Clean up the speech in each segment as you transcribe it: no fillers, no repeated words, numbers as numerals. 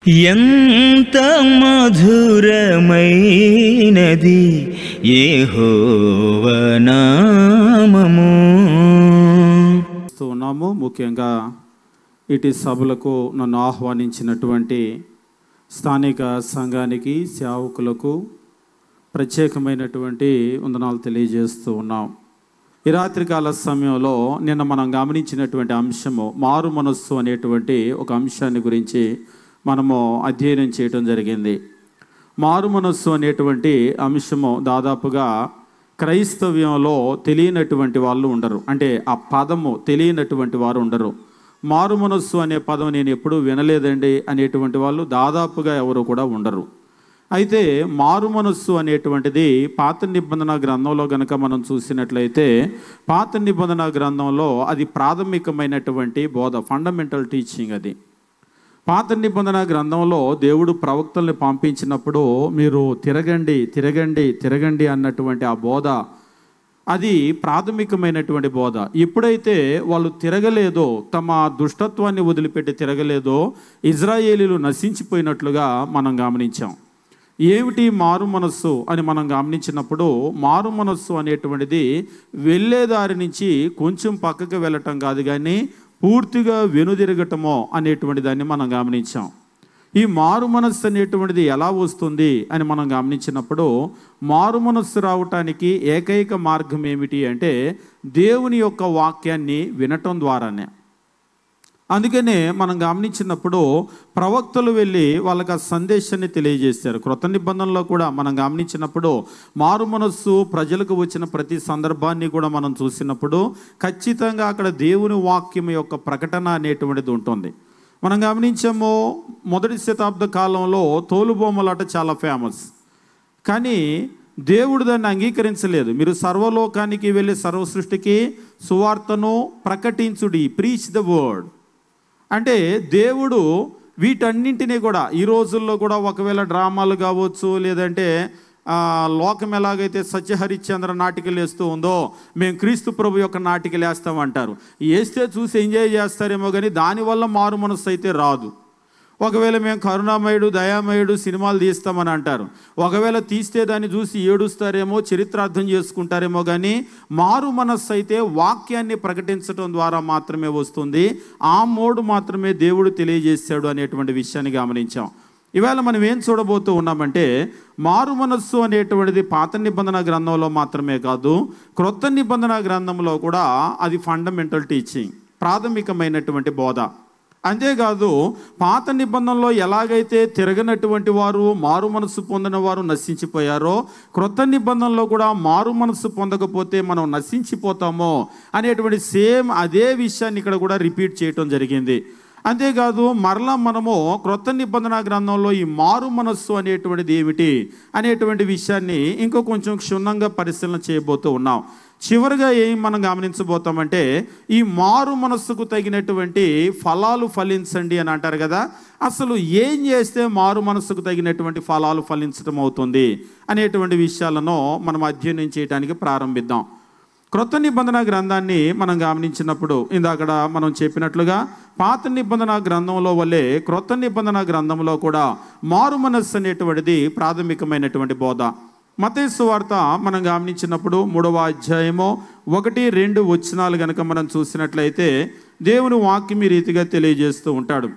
ఎంత మధురమైనది యెహోవా నామము. ఉన్నాము. ముఖ్యంగా ఇటు సభలకు నన్ను ఆహ్వానించినటువంటి స్థానిక సంఘానికి, సేవకులకు ప్రత్యేకమైనటువంటి వందనాలు తెలియజేస్తూ ఉన్నాం. ఈ రాత్రికాల సమయంలో నిన్న మనం గమనించినటువంటి అంశము మారు మనస్సు అనేటువంటి ఒక అంశాన్ని గురించి మనము అధ్యయనం చేయడం జరిగింది. మారు మనస్సు అనేటువంటి అంశము దాదాపుగా క్రైస్తవ్యంలో తెలియనటువంటి వాళ్ళు ఉండరు, అంటే ఆ పదము తెలియనటువంటి వారు ఉండరు. మారు మనస్సు అనే పదం నేను ఎప్పుడూ వినలేదండి అనేటువంటి వాళ్ళు దాదాపుగా ఎవరు కూడా ఉండరు. అయితే మారు మనస్సు అనేటువంటిది పాత నిబంధన గ్రంథంలో కనుక మనం చూసినట్లయితే, పాత నిబంధన గ్రంథంలో అది ప్రాథమికమైనటువంటి బోధ, ఫండమెంటల్ టీచింగ్. అది పాత నిబంధన గ్రంథంలో దేవుడు ప్రవక్తల్ని పంపించినప్పుడు మీరు తిరగండి తిరగండి తిరగండి అన్నటువంటి ఆ బోధ, అది ప్రాథమికమైనటువంటి బోధ. ఎప్పుడైతే వాళ్ళు తిరగలేదో, తమ దుష్టత్వాన్ని వదిలిపెట్టి తిరగలేదో, ఇజ్రాయేలీలు నశించిపోయినట్లుగా మనం గమనించాం. ఏమిటి మారు మనస్సు అని మనం గమనించినప్పుడు, మారు మనస్సు అనేటువంటిది వెళ్ళేదారి నుంచి కొంచెం పక్కకి వెళ్ళటం కాదు, కానీ పూర్తిగా వెనుదిరగటమో అనేటువంటి దాన్ని మనం గమనించాం. ఈ మారు మనస్సు అనేటువంటిది ఎలా వస్తుంది అని మనం గమనించినప్పుడు, మారు మనస్సు రావటానికి ఏకైక మార్గం ఏమిటి అంటే దేవుని యొక్క వాక్యాన్ని వినటం ద్వారానే. అందుకనే మనం గమనించినప్పుడు ప్రవక్తలు వెళ్ళి వాళ్ళకి ఆ సందేశాన్ని తెలియజేశారు. క్రొత్త నిబంధనలో కూడా మనం గమనించినప్పుడు మారు మనస్సు ప్రజలకు వచ్చిన ప్రతి సందర్భాన్ని కూడా మనం చూసినప్పుడు ఖచ్చితంగా అక్కడ దేవుని వాక్యం యొక్క ప్రకటన అనేటువంటిది ఉంటుంది. మనం గమనించాము, మొదటి శతాబ్ద కాలంలో తోలుబొమ్మలాట చాలా ఫేమస్, కానీ దేవుడు దాన్ని అంగీకరించలేదు. మీరు సర్వలోకానికి వెళ్ళి సర్వ సృష్టికి సువార్తను ప్రకటించుడి, ప్రీచ్ ద వర్డ్ అంటే దేవుడు వీటన్నింటినీ కూడా ఈ రోజుల్లో కూడా ఒకవేళ డ్రామాలు కావచ్చు, లేదంటే లోకం ఎలాగైతే సత్యహరిశ్చంద్ర నాటికలు వేస్తూ ఉందో మేము క్రీస్తు ప్రభు యొక్క నాటికలు వేస్తామంటారు. వేస్తే చూసి ఎంజాయ్ చేస్తారేమో, కానీ దానివల్ల మారు మనస్సు అయితే రాదు. ఒకవేళ మేము కరుణామయుడు దయామయుడు సినిమాలు తీస్తామని అంటారు, ఒకవేళ తీస్తే దాన్ని చూసి ఏడుస్తారేమో, చరిత్రార్థం చేసుకుంటారేమో, కానీ మారు మనస్సు అయితే వాక్యాన్ని ప్రకటించడం ద్వారా మాత్రమే వస్తుంది. ఆ మోడు మాత్రమే దేవుడు తెలియజేశాడు అనేటువంటి విషయాన్ని గమనించాం. ఇవాళ మనం ఏం చూడబోతూ ఉన్నామంటే, మారు మనస్సు అనేటువంటిది పాత నిబంధన గ్రంథంలో మాత్రమే కాదు, క్రొత్త నిబంధన గ్రంథంలో కూడా అది ఫండమెంటల్ టీచింగ్, ప్రాథమికమైనటువంటి బోధ. అంతేకాదు, పాత నిబంధనలో ఎలాగైతే తిరగనటువంటి వారు, మారు మనస్సు పొందిన వారు నశించిపోయారో, క్రొత్త నిబంధనలో కూడా మారు మనస్సు పొందకపోతే మనం నశించిపోతామో అనేటువంటి సేమ్ అదే విషయాన్ని ఇక్కడ కూడా రిపీట్ చేయటం జరిగింది. అంతేకాదు, మరలా మనము క్రొత్త నిబంధన గ్రంథంలో ఈ మారు మనస్సు అనేటువంటిది ఏమిటి అనేటువంటి విషయాన్ని ఇంకో కొంచెం క్షుణ్ణంగా పరిశీలన చేయబోతూ ఉన్నాం. చివరిగా ఏం మనం గమనించబోతామంటే, ఈ మారు మనస్సుకు తగినటువంటి ఫలాలు ఫలించండి అని అంటారు కదా, అసలు ఏం చేస్తే మారు మనస్సుకు తగినటువంటి ఫలాలు ఫలించడం అవుతుంది అనేటువంటి విషయాలను మనం అధ్యయనం చేయడానికి ప్రారంభిద్దాం. క్రొత్త నిబంధన గ్రంథాన్ని మనం గమనించినప్పుడు ఇందాక మనం చెప్పినట్లుగా పాత నిబంధన గ్రంథంలో వల్లే క్రొత్త నిబంధన గ్రంథంలో కూడా మారు మనస్సు అనేటువంటిది ప్రాథమికమైనటువంటి బోధ. మత్తయి సువార్త మనం గమనించినప్పుడు 3వ అధ్యాయము 1-2 వచనాలు కనుక మనం చూసినట్లయితే దేవుని వాక్యం ఈ రీతిగా తెలియజేస్తూ ఉంటాడు.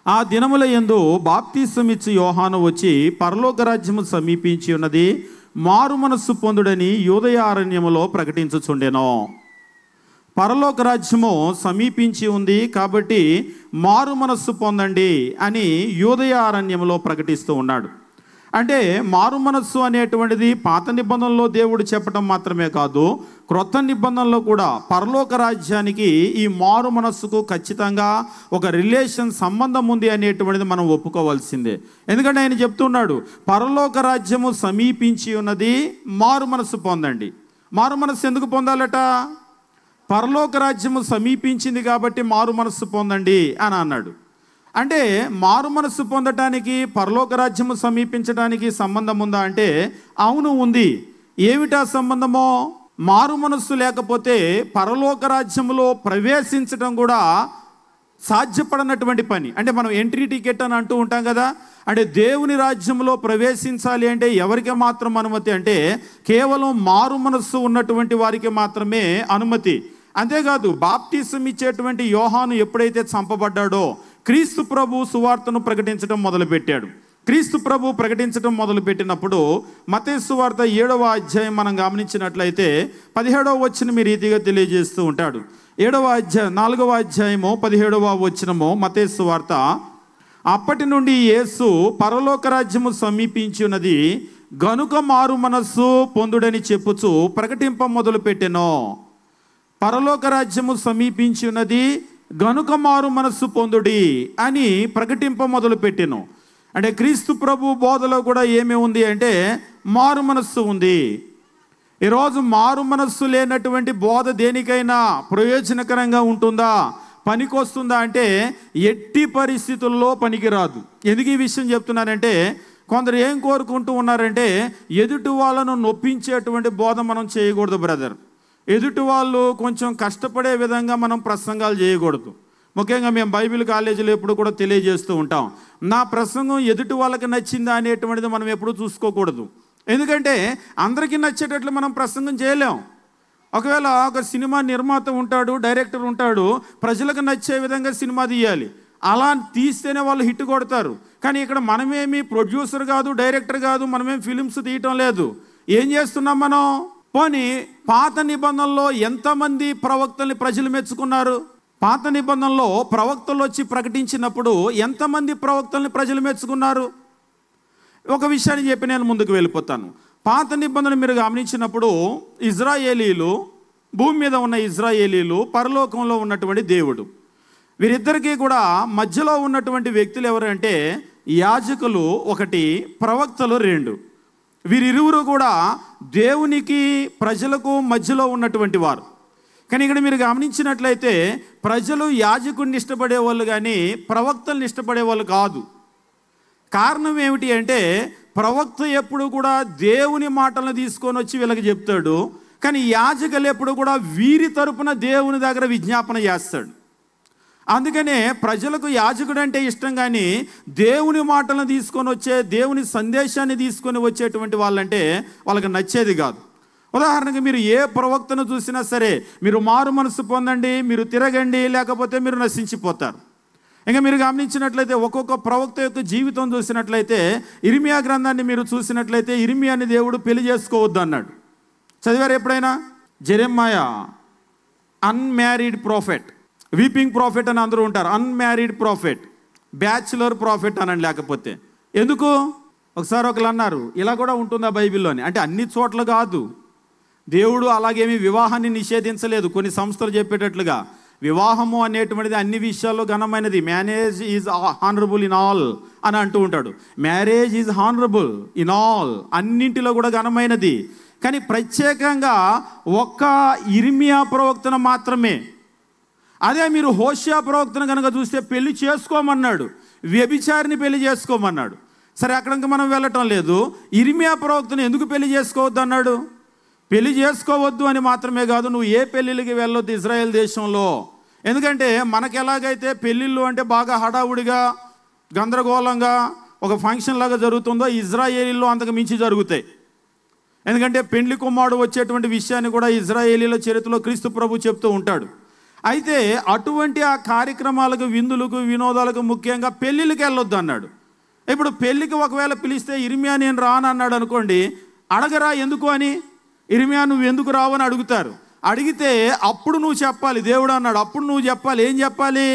ఆ దినముల యందు బాప్తిసమిచ్చు యోహాను వచ్చి పరలోక రాజ్యము సమీపించి ఉన్నది, మారు మనస్సు పొందుడని యూదయ అరణ్యములో ప్రకటించుచుండెను. పరలోక రాజ్యము సమీపించి ఉంది కాబట్టి మారు మనస్సు పొందండి అని యూదయ అరణ్యములో ప్రకటిస్తూ ఉన్నాడు. అంటే మారు మనస్సు అనేటువంటిది పాత నిబంధనలో దేవుడు చెప్పడం మాత్రమే కాదు, క్రొత్త నిబంధనలో కూడా పరలోక రాజ్యానికి ఈ మారు మనస్సుకు ఖచ్చితంగా ఒక రిలేషన్, సంబంధం ఉంది అనేటువంటిది మనం ఒప్పుకోవాల్సిందే. ఎందుకంటే ఆయన చెప్తున్నాడు, పరలోక రాజ్యము సమీపించి ఉన్నది, మారు మనస్సు పొందండి. మారు మనస్సు ఎందుకు పొందాలట? పరలోక రాజ్యము సమీపించింది కాబట్టి మారు మనస్సు పొందండి అని అన్నాడు. అంటే మారు మనస్సు పొందటానికి పరలోక రాజ్యము సమీపించడానికి సంబంధం ఉందా అంటే అవును, ఉంది. ఏమిటా సంబంధమో? మారు మనస్సు లేకపోతే పరలోక రాజ్యములో ప్రవేశించడం కూడా సాధ్యపడనటువంటి పని. అంటే మనం ఎంట్రీ టికెట్ అని అంటూ ఉంటాం కదా, అంటే దేవుని రాజ్యంలో ప్రవేశించాలి అంటే ఎవరికి మాత్రం అనుమతి అంటే కేవలం మారు మనస్సు ఉన్నటువంటి వారికి మాత్రమే అనుమతి. అంతేకాదు, బాప్టిజం ఇచ్చేటువంటి యోహాను ఎప్పుడైతే చంపబడ్డాడో క్రీస్తు ప్రభు సువార్తను ప్రకటించడం మొదలుపెట్టాడు. క్రీస్తు ప్రభు ప్రకటించడం మొదలుపెట్టినప్పుడు మత్తయి సువార్త 7వ అధ్యాయం మనం గమనించినట్లయితే 17వ వచనం ఈ రీతిగా తెలియజేస్తూ ఉంటాడు. 4వ అధ్యాయము 17వ వచనము మత్తయి సువార్త. అప్పటి నుండి యేసు పరలోక రాజ్యము సమీపించి ఉన్నది గనుక మారు మనస్సు పొందుడని చెప్పుచు ప్రకటింప మొదలుపెట్టెను. పరలోక రాజ్యము సమీపించి ఉన్నది గనుక మారు మనస్సు పొందుడి అని ప్రకటింప మొదలుపెట్టెను. అంటే క్రీస్తు ప్రభు బోధలో కూడా ఏమి ఉంది అంటే మారు మనస్సు ఉంది. ఈరోజు మారు మనస్సు లేనటువంటి బోధ దేనికైనా ప్రయోజనకరంగా ఉంటుందా, పనికొస్తుందా అంటే ఎట్టి పరిస్థితుల్లో పనికిరాదు. ఎందుకు ఈ విషయం చెప్తున్నానంటే కొందరు ఏం కోరుకుంటూ ఉన్నారంటే ఎదుటి వాళ్ళను నొప్పించేటువంటి బోధ మనం చేయకూడదు బ్రదర్. ఎదుటి వాళ్ళు కొంచెం కష్టపడే విధంగా మనం ప్రసంగాలు చేయకూడదు. ముఖ్యంగా మేము బైబిల్ కాలేజీలో ఎప్పుడు కూడా తెలియజేస్తూ ఉంటాం, నా ప్రసంగం ఎదుటి వాళ్ళకి నచ్చిందా అనేటువంటిది మనం ఎప్పుడు చూసుకోకూడదు. ఎందుకంటే అందరికీ నచ్చేటట్లు మనం ప్రసంగం చేయలేం. ఒకవేళ ఒక సినిమా నిర్మాత ఉంటాడు, డైరెక్టర్ ఉంటాడు, ప్రజలకు నచ్చే విధంగా సినిమా తీయాలి, అలా తీస్తేనే వాళ్ళు హిట్ కొడతారు. కానీ ఇక్కడ మనమేమి ప్రొడ్యూసర్ కాదు, డైరెక్టర్ కాదు, మనమేం ఫిలిమ్స్ తీయటం లేదు. ఏం చేస్తున్నాం మనం? పోనీ పాత నిబంధనలో ఎంతమంది ప్రవక్తల్ని ప్రజలు మెచ్చుకున్నారు? పాత నిబంధనలో ప్రవక్తలు వచ్చి ప్రకటించినప్పుడు ఎంతమంది ప్రవక్తల్ని ప్రజలు మెచ్చుకున్నారు? ఒక విషయాన్ని చెప్పి నేను ముందుకు వెళ్ళిపోతాను. పాత నిబంధన మీరు గమనించినప్పుడు ఇజ్రాయేలీలు, భూమి మీద ఉన్న ఇజ్రాయేలీలు, పరలోకంలో ఉన్నటువంటి దేవుడు, వీరిద్దరికీ కూడా మధ్యలో ఉన్నటువంటి వ్యక్తులు ఎవరంటే యాజకులు 1, ప్రవక్తలు 2. వీరిరువురు కూడా దేవునికి ప్రజలకు మధ్యలో ఉన్నటువంటి వారు. కానీ ఇక్కడ మీరు గమనించినట్లయితే ప్రజలు యాజకుడిని ఇష్టపడే వాళ్ళు కానీ ప్రవక్తలను ఇష్టపడే వాళ్ళు కాదు. కారణం ఏమిటి అంటే ప్రవక్త ఎప్పుడు కూడా దేవుని మాటలను తీసుకొని వచ్చి వీళ్ళకి చెప్తాడు, కానీ యాజకులు ఎప్పుడు కూడా వీరి తరపున దేవుని దగ్గర విజ్ఞాపన చేస్తాడు. అందుకనే ప్రజలకు యాజకుడు అంటే ఇష్టం, కానీ దేవుని మాటలను తీసుకొని వచ్చే, దేవుని సందేశాన్ని తీసుకొని వచ్చేటువంటి వాళ్ళంటే వాళ్ళకి నచ్చేది కాదు. ఉదాహరణకి మీరు ఏ ప్రవక్తను చూసినా సరే మీరు మారు మనసు పొందండి, మీరు తిరగండి, లేకపోతే మీరు నశించిపోతారు. ఇంకా మీరు గమనించినట్లయితే ఒక్కొక్క ప్రవక్త యొక్క జీవితం చూసినట్లయితే ఇర్మియా గ్రంథాన్ని మీరు చూసినట్లయితే ఇర్మియాని దేవుడు పెళ్లి చేసుకోవద్దు అన్నాడు. చదివారు ఎప్పుడైనా? జెరెమ్యా అన్మ్యారీడ్ ప్రాఫెట్, వీపింగ్ ప్రాఫెట్ అని అందరూ ఉంటారు. అన్మ్యారీడ్ ప్రాఫెట్, బ్యాచులర్ ప్రాఫెట్ అనండి. లేకపోతే ఎందుకు? ఒకసారి ఒకరు అన్నారు ఇలా కూడా ఉంటుందా బైబిల్లోని అంటే అన్ని చోట్ల కాదు. దేవుడు అలాగేమి వివాహాన్ని నిషేధించలేదు. కొన్ని సంస్థలు చెప్పేటట్లుగా వివాహము అనేటువంటిది అన్ని విషయాల్లో ఘనమైనది. Marriage is honourable in all అని అంటూ ఉంటాడు. Marriage is honourable in all, అన్నింటిలో కూడా ఘనమైనది. కానీ ప్రత్యేకంగా ఒక్క ఇర్మియా ప్రవక్తను మాత్రమే. అదే మీరు హోషియా ప్రవక్తను కనుక చూస్తే పెళ్లి చేసుకోమన్నాడు, వ్యభిచారిని పెళ్లి చేసుకోమన్నాడు. సరే, అక్కడికి మనం వెళ్ళటం లేదు. ఇర్మియా ప్రవక్తను ఎందుకు పెళ్లి చేసుకోవద్దు అన్నాడు? పెళ్లి చేసుకోవద్దు అని మాత్రమే కాదు, నువ్వు ఏ పెళ్ళిళ్ళకి వెళ్ళొద్దు ఇజ్రాయెల్ దేశంలో. ఎందుకంటే మనకు ఎలాగైతే పెళ్ళిళ్ళు అంటే బాగా హడావుడిగా గందరగోళంగా ఒక ఫంక్షన్ లాగా జరుగుతుందో ఇజ్రాయేలీలో అంతకు మించి జరుగుతాయి. ఎందుకంటే పెండ్లి కుమారుడు వచ్చేటువంటి విషయాన్ని కూడా ఇజ్రాయేలీల చరిత్రలో క్రీస్తు ప్రభు చెప్తూ ఉంటాడు. అయితే అటువంటి ఆ కార్యక్రమాలకు, విందులకు, వినోదాలకు, ముఖ్యంగా పెళ్ళిళ్ళకి వెళ్ళొద్దు అన్నాడు. ఇప్పుడు పెళ్ళికి ఒకవేళ పిలిస్తే ఇర్మియా నేను రానన్నాడు అనుకోండి, అడగరా ఎందుకు అని, ఇర్మియా నువ్వు ఎందుకు రావు అని అడుగుతారు. అడిగితే అప్పుడు నువ్వు చెప్పాలి, దేవుడు అన్నాడు అప్పుడు నువ్వు చెప్పాలి. ఏం చెప్పాలి?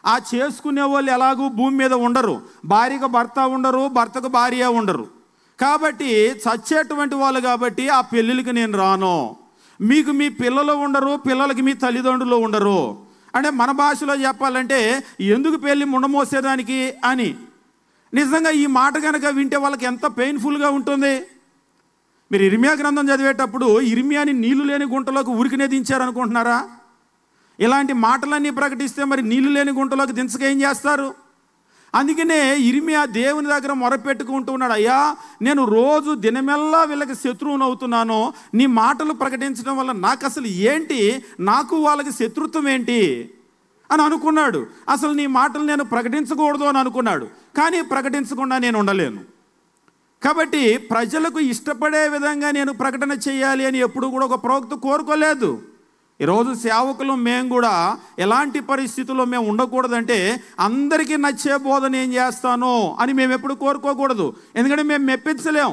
ఆ చేసుకునే వాళ్ళు ఎలాగూ భూమి మీద ఉండరు, భార్యకు భర్త ఉండరు, భర్తకు భార్య ఉండరు, కాబట్టి చచ్చేటువంటి వాళ్ళు, కాబట్టి ఆ పెళ్ళిళ్ళకి నేను రాను. మీకు మీ పిల్లలు ఉండరు, పిల్లలకి మీ తల్లిదండ్రులు ఉండరు. అంటే మన భాషలో చెప్పాలంటే ఎందుకు పెళ్ళి ముండమోసేదానికి అని. నిజంగా ఈ మాట కనుక వింటే వాళ్ళకి ఎంత పెయిన్ఫుల్గా ఉంటుంది. మీరు ఇర్మియా గ్రంథం చదివేటప్పుడు ఇర్మియాని నీళ్లు లేని గుంటలోకి ఉరికినే దించారనుకుంటున్నారా? ఇలాంటి మాటలన్నీ ప్రకటిస్తే మరి నీళ్లు లేని గుంటలోకి దించక ఏం చేస్తారు? అందుకనే ఇర్మియా దేవుని దగ్గర మొరపెట్టుకుంటూ ఉన్నాడు, అయ్యా నేను రోజు దినమెల్లా వీళ్ళకి శత్రువును అవుతున్నాను, నీ మాటలు ప్రకటించడం వల్ల నాకు అసలు ఏంటి, నాకు వాళ్ళకి శత్రుత్వం ఏంటి అని అనుకున్నాడు. అసలు నీ మాటలు నేను ప్రకటించకూడదు అని అనుకున్నాడు. కానీ ప్రకటించకుండా నేను ఉండలేను. కాబట్టి ప్రజలకు ఇష్టపడే విధంగా నేను ప్రకటన చేయాలి అని ఎప్పుడు కూడా ఒక ప్రవక్త కోరుకోలేదు. ఈరోజు సేవకులు మేము కూడా ఎలాంటి పరిస్థితుల్లో మేము ఉండకూడదంటే అందరికీ నచ్చే బోధన ఏం చేస్తాను అని మేము ఎప్పుడు కోరుకోకూడదు. ఎందుకంటే మేము మెప్పించలేం.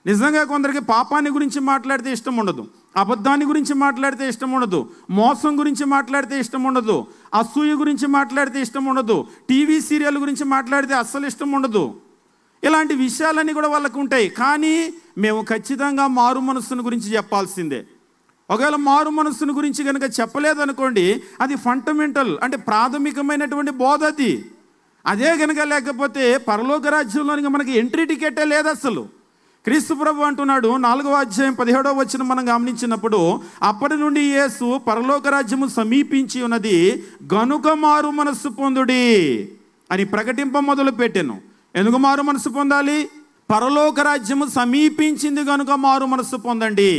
నిజంగా కొందరికి పాపాన్ని గురించి మాట్లాడితే ఇష్టం ఉండదు, అబద్ధాన్ని గురించి మాట్లాడితే ఇష్టం ఉండదు, మోసం గురించి మాట్లాడితే ఇష్టం ఉండదు, అసూయ గురించి మాట్లాడితే ఇష్టం ఉండదు, టీవీ సీరియల్ గురించి మాట్లాడితే అస్సలు ఇష్టం ఉండదు. ఇలాంటి విషయాలన్నీ కూడా వాళ్ళకు ఉంటాయి. కానీ మేము ఖచ్చితంగా మారు మనస్సును గురించి చెప్పాల్సిందే. ఒకవేళ మారు మనస్సును గురించి కనుక చెప్పలేదనుకోండి, అది ఫండమెంటల్ అంటే ప్రాథమికమైనటువంటి బోధ అది. అదే కనుక లేకపోతే పరలోక రాజ్యంలోనికి మనకి ఎంట్రీ టికెటే లేదు అసలు. క్రీస్తు ప్రభు అంటున్నాడు 4వ అధ్యాయం 17వ వచనం మనం గమనించినప్పుడు, అప్పటి నుండి యేసు పరలోక రాజ్యము సమీపించి ఉన్నది గనుక మారు మనస్సు పొందుడి అని ప్రకటింప మొదలు పెట్టాను. ఎందుకు మారు మనస్సు పొందాలి? పరలోక రాజ్యము సమీపించింది కనుక మారు మనస్సు పొందండి.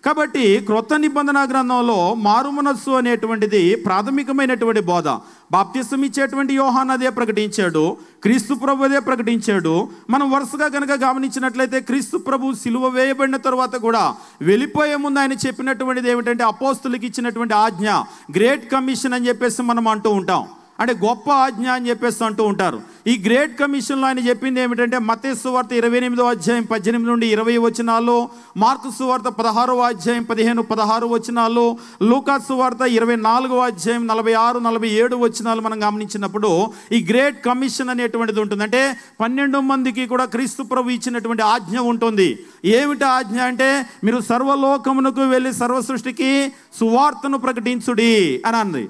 కాబట్టి క్రొత్త నిబంధన గ్రంథంలో మారు మనస్సు అనేటువంటిది ప్రాథమికమైనటువంటి బోధ. బాప్తిసం ఇచ్చేటువంటి యోహాను అదే ప్రకటించాడు, క్రీస్తు ప్రభు అదే ప్రకటించాడు. మనం వరుసగా కనుక గమనించినట్లయితే క్రీస్తు ప్రభు సిలువ వేయబడిన తర్వాత కూడా వెళ్ళిపోయే ముందు ఆయన చెప్పినటువంటిది ఏమిటంటే అపోస్తులకు ఇచ్చినటువంటి ఆజ్ఞ, గ్రేట్ కమిషన్ అని చెప్పేసి మనం అంటూ ఉంటాం. అంటే గొప్ప ఆజ్ఞ అని చెప్పేసి అంటూ ఉంటారు. ఈ గ్రేట్ కమిషన్లో ఆయన చెప్పింది ఏమిటంటే మత్తయి సువార్త 28వ అధ్యాయం 18 నుండి 20 వచనాలు, మార్కు సువార్త 16వ అధ్యాయం 15-16 వచనాలు, లూకా సువార్త 24వ అధ్యాయం 46-47 వచనాలు మనం గమనించినప్పుడు ఈ గ్రేట్ కమిషన్ అనేటువంటిది ఉంటుంది. అంటే 12 మందికి కూడా క్రీస్తు ప్రభు ఇచ్చినటువంటి ఆజ్ఞ ఉంటుంది. ఏమిటి ఆజ్ఞ అంటే, మీరు సర్వలోకమునకు వెళ్ళి సర్వ సృష్టికి సువార్తను ప్రకటించుడి అని అన్నది.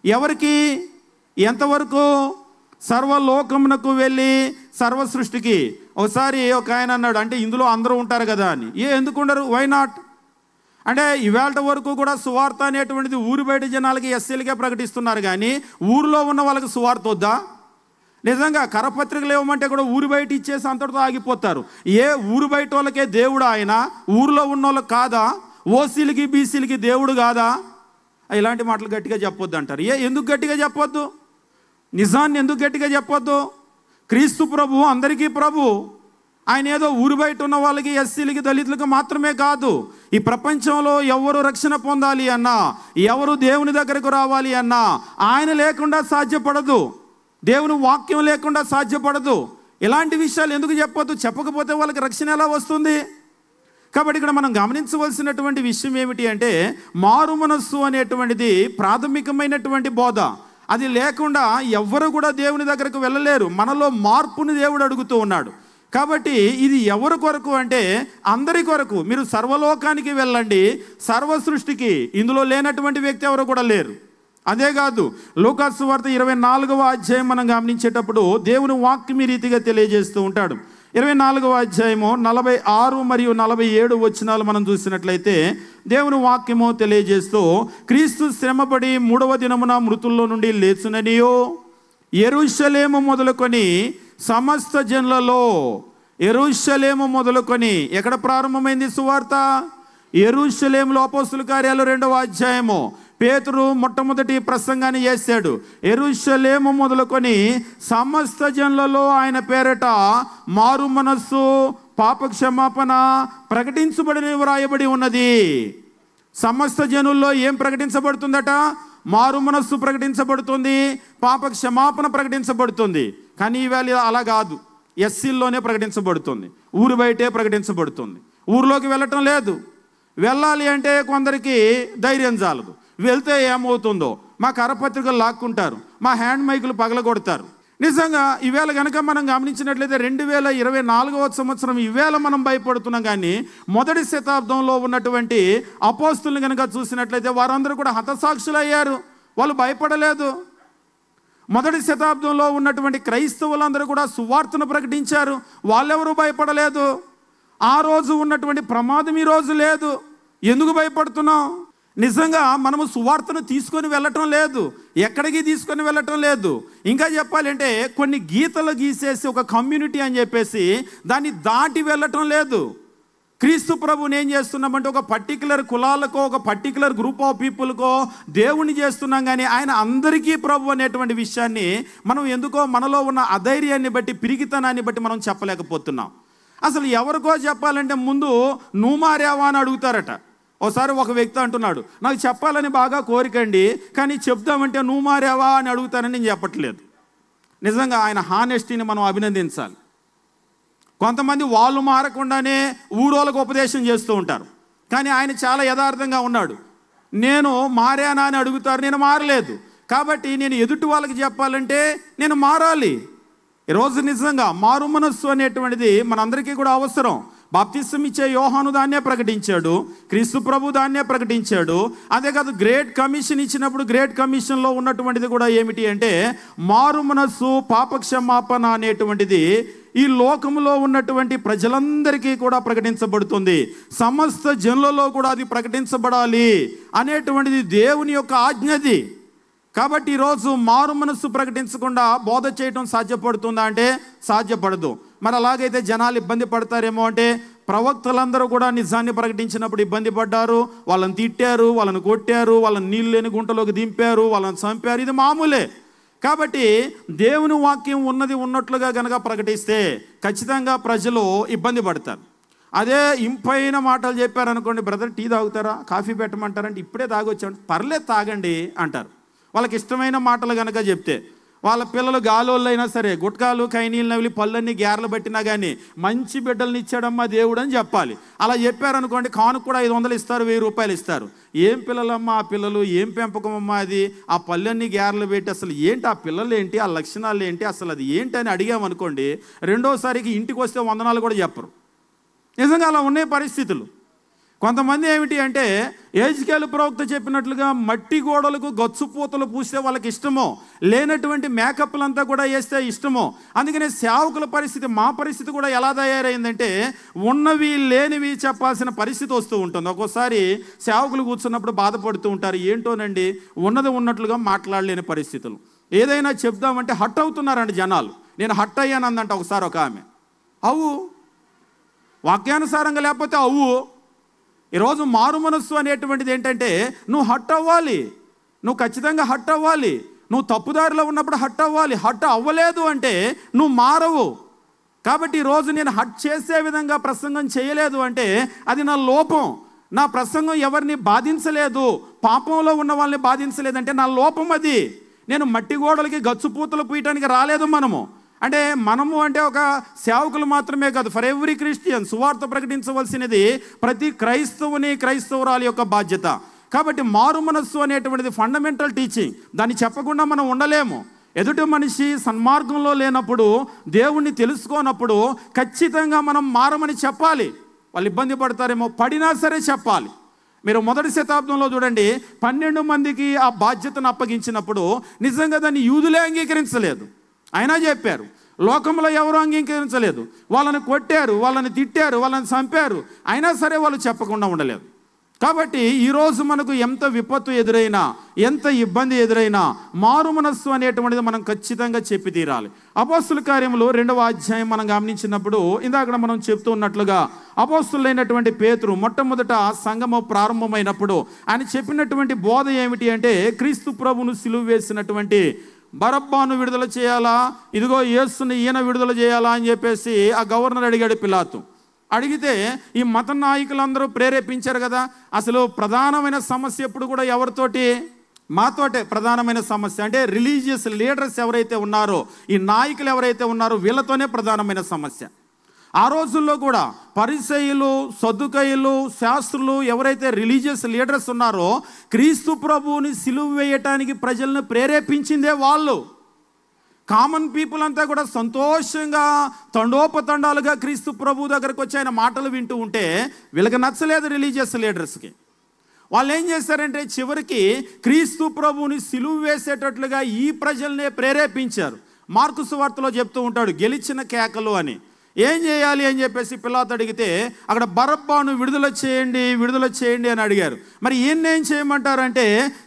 ఎవరికి? ఎంతవరకు? సర్వలోకమునకు వెళ్ళి సర్వ సృష్టికి. ఒకసారి ఒక ఆయన అన్నాడు, అంటే ఇందులో అందరూ ఉంటారు కదా అని. ఎందుకు ఉండరు? Why not? అంటే ఇవాళ వరకు కూడా సువార్త అనేటువంటిది ఊరు బయట జనాలకి ఎస్సీలకే ప్రకటిస్తున్నారు, కానీ ఊరిలో ఉన్న వాళ్ళకి సువార్త వద్దా? నిజంగా కరపత్రికలు ఇవ్వమంటే కూడా ఊరు బయట ఇచ్చేసి అంతటితో ఆగిపోతారు. ఊరు బయట వాళ్ళకే దేవుడు ఆయన, ఊరిలో ఉన్న వాళ్ళకి కాదా? ఓసీలకి బీసీలకి దేవుడు కాదా? ఇలాంటి మాటలు గట్టిగా చెప్పొద్దు అంటారు. ఎందుకు గట్టిగా చెప్పొద్దు? నిజాన్ని ఎందుకు గట్టిగా చెప్పొద్దు? క్రీస్తు ప్రభు అందరికీ ప్రభు. ఆయన ఏదో ఊరు బయట ఉన్న వాళ్ళకి, ఎస్సీలకి, దళితులకు మాత్రమే కాదు. ఈ ప్రపంచంలో ఎవరు రక్షణ పొందాలి అన్నా, ఎవరు దేవుని దగ్గరకు రావాలి అన్నా ఆయన లేకుండా సాధ్యపడదు, దేవుని వాక్యం లేకుండా సాధ్యపడదు. ఇలాంటి విషయాలు ఎందుకు చెప్పొద్దు? చెప్పకపోతే వాళ్ళకి రక్షణ ఎలా వస్తుంది? కాబట్టి ఇక్కడ మనం గమనించవలసినటువంటి విషయం ఏమిటి అంటే, మారు మనస్సు అనేటువంటిది ప్రాథమికమైనటువంటి బోధ. అది లేకుండా ఎవ్వరు కూడా దేవుని దగ్గరకు వెళ్ళలేరు. మనలో మార్పుని దేవుడు అడుగుతూ ఉన్నాడు. కాబట్టి ఇది ఎవరి కొరకు అంటే అందరి కొరకు. మీరు సర్వలోకానికి వెళ్ళండి, సర్వ సృష్టికి. ఇందులో లేనటువంటి వ్యక్తి ఎవరు కూడా లేరు. అదే కాదు, లూకా సువార్త 24వ అధ్యాయం మనం గమనించేటప్పుడు దేవుని వాక్యం ఈ రీతిగా తెలియజేస్తూ ఉంటాడు. 24వ అధ్యాయము 46 మరియు 47 వచనాలు మనం చూసినట్లయితే దేవుని వాక్యము తెలియజేస్తూ, క్రీస్తు శ్రమపడి 3వ దినమున మృతుల్లో నుండి లేచుననియో యెరూషలేము మొదలుకొని సమస్త జనులలో, యెరూషలేము మొదలుకొని ఎక్కడ ప్రారంభమైంది సువార్త? యెరూషలేములో. అపోస్తుల కార్యాలు 2వ అధ్యాయము పేతురు మొట్టమొదటి ప్రసంగాన్ని చేశాడు. యెరూషలేము మొదలుకొని సమస్త జనులలో ఆయన పేరట మారు మనస్సు, పాప క్షమాపణ ప్రకటించబడిన వ్రాయబడి ఉన్నది. సమస్త జనుల్లో ఏం ప్రకటించబడుతుందట? మారు మనస్సు ప్రకటించబడుతుంది, పాప క్షమాపణ ప్రకటించబడుతుంది. కానీ ఇవాళ అలా కాదు, ఎస్సీల్లోనే ప్రకటించబడుతుంది, ఊరు బయటే ప్రకటించబడుతుంది. ఊరిలోకి వెళ్ళటం లేదు. వెళ్ళాలి అంటే కొందరికి ధైర్యం చాలదు. వెళ్తే ఏమవుతుందో, మా కరపత్రికలు లాక్కుంటారు, మా హ్యాండ్ మైకులు పగలగొడతారు. నిజంగా ఈవేళ కనుక మనం గమనించినట్లయితే 2024వ సంవత్సరం ఈవేళ మనం భయపడుతున్నాం. కానీ మొదటి శతాబ్దంలో ఉన్నటువంటి అపోస్తుల్ని కనుక చూసినట్లయితే వారందరూ కూడా హతసాక్షులయ్యారు, వాళ్ళు భయపడలేదు. మొదటి శతాబ్దంలో ఉన్నటువంటి క్రైస్తవులందరూ కూడా సువార్తను ప్రకటించారు, వాళ్ళెవరూ భయపడలేదు. ఆ రోజు ఉన్నటువంటి ప్రమాదం ఈ రోజు లేదు. ఎందుకు భయపడుతున్నాం? నిజంగా మనము సువార్తను తీసుకొని వెళ్ళటం లేదు, ఎక్కడికి తీసుకొని వెళ్ళటం లేదు. ఇంకా చెప్పాలంటే కొన్ని గీతలు గీసేసి ఒక కమ్యూనిటీ అని చెప్పేసి దాన్ని దాటి వెళ్ళటం లేదు. క్రీస్తు ప్రభుని ఏం చేస్తున్నామంటే ఒక పర్టికులర్ కులాలకో ఒక పర్టికులర్ గ్రూప్ ఆఫ్ పీపుల్కో దేవుని చేస్తున్నాం, కానీ ఆయన అందరికీ ప్రభు అనేటువంటి విషయాన్ని మనం ఎందుకో మనలో ఉన్న అధైర్యాన్ని బట్టి, పిరిగితనాన్ని బట్టి మనం చెప్పలేకపోతున్నాం. అసలు ఎవరికో చెప్పాలంటే ముందు నువ్వు మారావా అని అడుగుతారట. ఒకసారి ఒక వ్యక్తి అంటున్నాడు, నాకు చెప్పాలని బాగా కోరికండి, కానీ చెప్దామంటే నువ్వు మారావా అని అడుగుతానని నేను చెప్పట్లేదు. నిజంగా ఆయన హానెస్టీని మనం అభినందించాలి. కొంతమంది వాళ్ళు మారకుండానే ఊరోళ్ళకు ఉపదేశం చేస్తూ ఉంటారు, కానీ ఆయన చాలా యథార్థంగా ఉన్నాడు. నేను మారానా అని అడుగుతారు, నేను మారలేదు. కాబట్టి నేను ఎదుటి వాళ్ళకి చెప్పాలంటే నేను మారాలి. ఈరోజు నిజంగా మారు మనస్సు అనేటువంటిది మనందరికీ కూడా అవసరం. బాప్తిసం ఇచ్చే యోహాను దాన్నే ప్రకటించాడు, క్రీస్తు ప్రభు దాన్నే ప్రకటించాడు. అదే కాదు, గ్రేట్ కమిషన్ ఇచ్చినప్పుడు గ్రేట్ కమిషన్లో ఉన్నటువంటిది కూడా ఏమిటి అంటే మారు మనస్సు, పాపక్షమాపణ అనేటువంటిది ఈ లోకంలో ఉన్నటువంటి ప్రజలందరికీ కూడా ప్రకటించబడుతుంది. సమస్త జనులలో కూడా అది ప్రకటించబడాలి అనేటువంటిది దేవుని యొక్క ఆజ్ఞది. కాబట్టి ఈరోజు మారు మనస్సు ప్రకటించకుండా బోధ చేయటం సాధ్యపడుతుందా అంటే సాధ్యపడదు. మరి అలాగైతే జనాలు ఇబ్బంది పడతారేమో అంటే ప్రవక్తలందరూ కూడా నిజాన్ని ప్రకటించినప్పుడు ఇబ్బంది పడ్డారు. వాళ్ళని తిట్టారు, వాళ్ళని కొట్టారు, వాళ్ళని నీళ్ళు లేని గుంటలోకి దింపారు, వాళ్ళని చంపారు. ఇది మామూలే. కాబట్టి దేవుని వాక్యం ఉన్నది ఉన్నట్లుగా కనుక ప్రకటిస్తే ఖచ్చితంగా ప్రజలు ఇబ్బంది పడతారు. అదే ఇంపైన మాటలు చెప్పారనుకోండి, బ్రదర్ టీ తాగుతారా, కాఫీ పెట్టమంటారంటే ఇప్పుడే తాగొచ్చాడు, పర్లేదు తాగండి అంటారు. వాళ్ళకి ఇష్టమైన మాటలు కనుక చెప్తే, వాళ్ళ పిల్లలు గాలోళ్ళైనా సరే గుట్కాలు కైనీళ్ళు నవిలి పళ్ళన్నీ గ్యారలు పెట్టినా కానీ మంచి బిడ్డలను ఇచ్చాడమ్మా దేవుడు అని చెప్పాలి. అలా చెప్పారనుకోండి, కానుక కూడా 500 ఇస్తారు, 1000 రూపాయలు ఇస్తారు. ఏం పిల్లలమ్మా ఆ పిల్లలు, ఏం పెంపకమమ్మా అది, ఆ పళ్ళన్నీ గ్యారలు పెట్టి అసలు ఏంటి ఆ పిల్లలు ఏంటి, ఆ లక్షణాలు ఏంటి, అసలు అది ఏంటి అని అడిగామనుకోండి, రెండోసారికి ఇంటికి వస్తే వందనాలు కూడా చెప్పరు. నిజంగా అలా ఉన్నాయి పరిస్థితులు. కొంతమంది ఏమిటి అంటే యెహెజ్కేలు ప్రవక్త చెప్పినట్లుగా మట్టి గోడలకు గచ్చుపూతలు పూస్తే వాళ్ళకి ఇష్టమో, లేనటువంటి మేకప్లంతా కూడా వేస్తే ఇష్టమో. అందుకనే సేవకుల పరిస్థితి, మా పరిస్థితి కూడా ఎలా తయారైందంటే ఉన్నవి లేనివి చెప్పాల్సిన పరిస్థితి వస్తూ ఉంటుంది. ఒక్కోసారి సేవకులు కూర్చున్నప్పుడు బాధపడుతూ ఉంటారు, ఏంటోనండి ఉన్నది ఉన్నట్లుగా మాట్లాడలేని పరిస్థితులు. ఏదైనా చెప్దామంటే హట్ అవుతున్నారండి జనాలు. నేను హట్ అయ్యాను అందంట ఒకసారి ఒక ఆమె. అవు వాక్యానుసారంగా లేకపోతే అవు. ఈరోజు మారు మనస్సు అనేటువంటిది ఏంటంటే నువ్వు హట్ అవ్వాలి, నువ్వు ఖచ్చితంగా హట్ అవ్వాలి. నువ్వు తప్పుదారిలో ఉన్నప్పుడు హట్ అవ్వాలి. హట్ అవ్వలేదు అంటే నువ్వు మారవు. కాబట్టి ఈరోజు నేను హట్ చేసే విధంగా ప్రసంగం చేయలేదు అంటే అది నా లోపం. నా ప్రసంగం ఎవరిని బాధించలేదు, పాపంలో ఉన్న వాళ్ళని బాధించలేదంటే నా లోపం అది. నేను మట్టి గోడలకి గచ్చుపూతలు పూయటానికి రాలేదు. మనము అంటే ఒక సేవకులు మాత్రమే కాదు, ఫర్ ఎవ్రీ క్రిస్టియన్ సువార్త ప్రకటించవలసినది ప్రతి క్రైస్తవురాలి యొక్క బాధ్యత. కాబట్టి మారు మనస్సు అనేటువంటిది ఫండమెంటల్ టీచింగ్. దాన్ని చెప్పకుండా మనం ఉండలేము. ఎదుటి మనిషి సన్మార్గంలో లేనప్పుడు, దేవుణ్ణి తెలుసుకోనప్పుడు ఖచ్చితంగా మనం మారమని చెప్పాలి. వాళ్ళు ఇబ్బంది పడతారేమో, పడినా సరే చెప్పాలి. మీరు మొదటి శతాబ్దంలో చూడండి, 12 మందికి ఆ బాధ్యతను అప్పగించినప్పుడు నిజంగా దాన్ని యూదులే అంగీకరించలేదు, అయినా చెప్పారు. లోకంలో ఎవరు అంగీకరించలేదు. వాళ్ళని కొట్టారు, వాళ్ళని తిట్టారు, వాళ్ళని చంపారు, అయినా సరే వాళ్ళు చెప్పకుండా ఉండలేదు. కాబట్టి ఈరోజు మనకు ఎంత విపత్తు ఎదురైనా, ఎంత ఇబ్బంది ఎదురైనా మారు మనస్సు అనేటువంటిది మనం ఖచ్చితంగా చెప్పి తీరాలి. అపోస్తుల కార్యములు 2వ అధ్యాయం మనం గమనించినప్పుడు ఇందాక మనం చెప్తూ ఉన్నట్లుగా అపోస్తులైనటువంటి పేతురు మొట్టమొదట సంఘము ప్రారంభమైనప్పుడు ఆయన చెప్పినటువంటి బోధ ఏమిటి అంటే క్రీస్తు ప్రభువును సిలువ వేసినటువంటి బరబ్బాను విడుదల చేయాలా, ఇదిగో యేసుని ఈయన విడుదల చేయాలా అని చెప్పేసి ఆ గవర్నర్ అడిగాడు పిలాతు. అడిగితే ఈ మత నాయకులందరూ ప్రేరేపించారు కదా. అసలు ప్రధానమైన సమస్య ఎప్పుడు కూడా ఎవరితోటి? మాతోటే ప్రధానమైన సమస్య. అంటే రిలీజియస్ లీడర్స్ ఎవరైతే ఉన్నారో, ఈ నాయకులు ఎవరైతే ఉన్నారో వీళ్ళతోనే ప్రధానమైన సమస్య. ఆ రోజుల్లో కూడా పరిసయ్యులు, సద్దుకయ్యులు, శాస్త్రులు ఎవరైతే రిలీజియస్ లీడర్స్ ఉన్నారో క్రీస్తు ప్రభువుని సిలువ వేయటానికి ప్రజలను ప్రేరేపించిందే వాళ్ళు. కామన్ పీపుల్ అంతా కూడా సంతోషంగా తండోపతండాలుగా క్రీస్తు ప్రభు దగ్గరకు వచ్చి ఆయన మాటలు వింటూ ఉంటే వీళ్ళకి నచ్చలేదు రిలీజియస్ లీడర్స్కి. వాళ్ళు ఏం చేశారంటే చివరికి క్రీస్తు ప్రభువుని సిలువ వేసేటట్లుగా ఈ ప్రజల్నే ప్రేరేపించారు. మార్కు సువార్తలో చెప్తూ ఉంటాడు గెలిచిన కేకలు అని. ఏం చేయాలి అని చెప్పేసి పిలాతు అడిగితే అక్కడ బరబ్బాను విడుదల చేయండి అని అడిగారు. మరి ఏం చేయమంటారంటే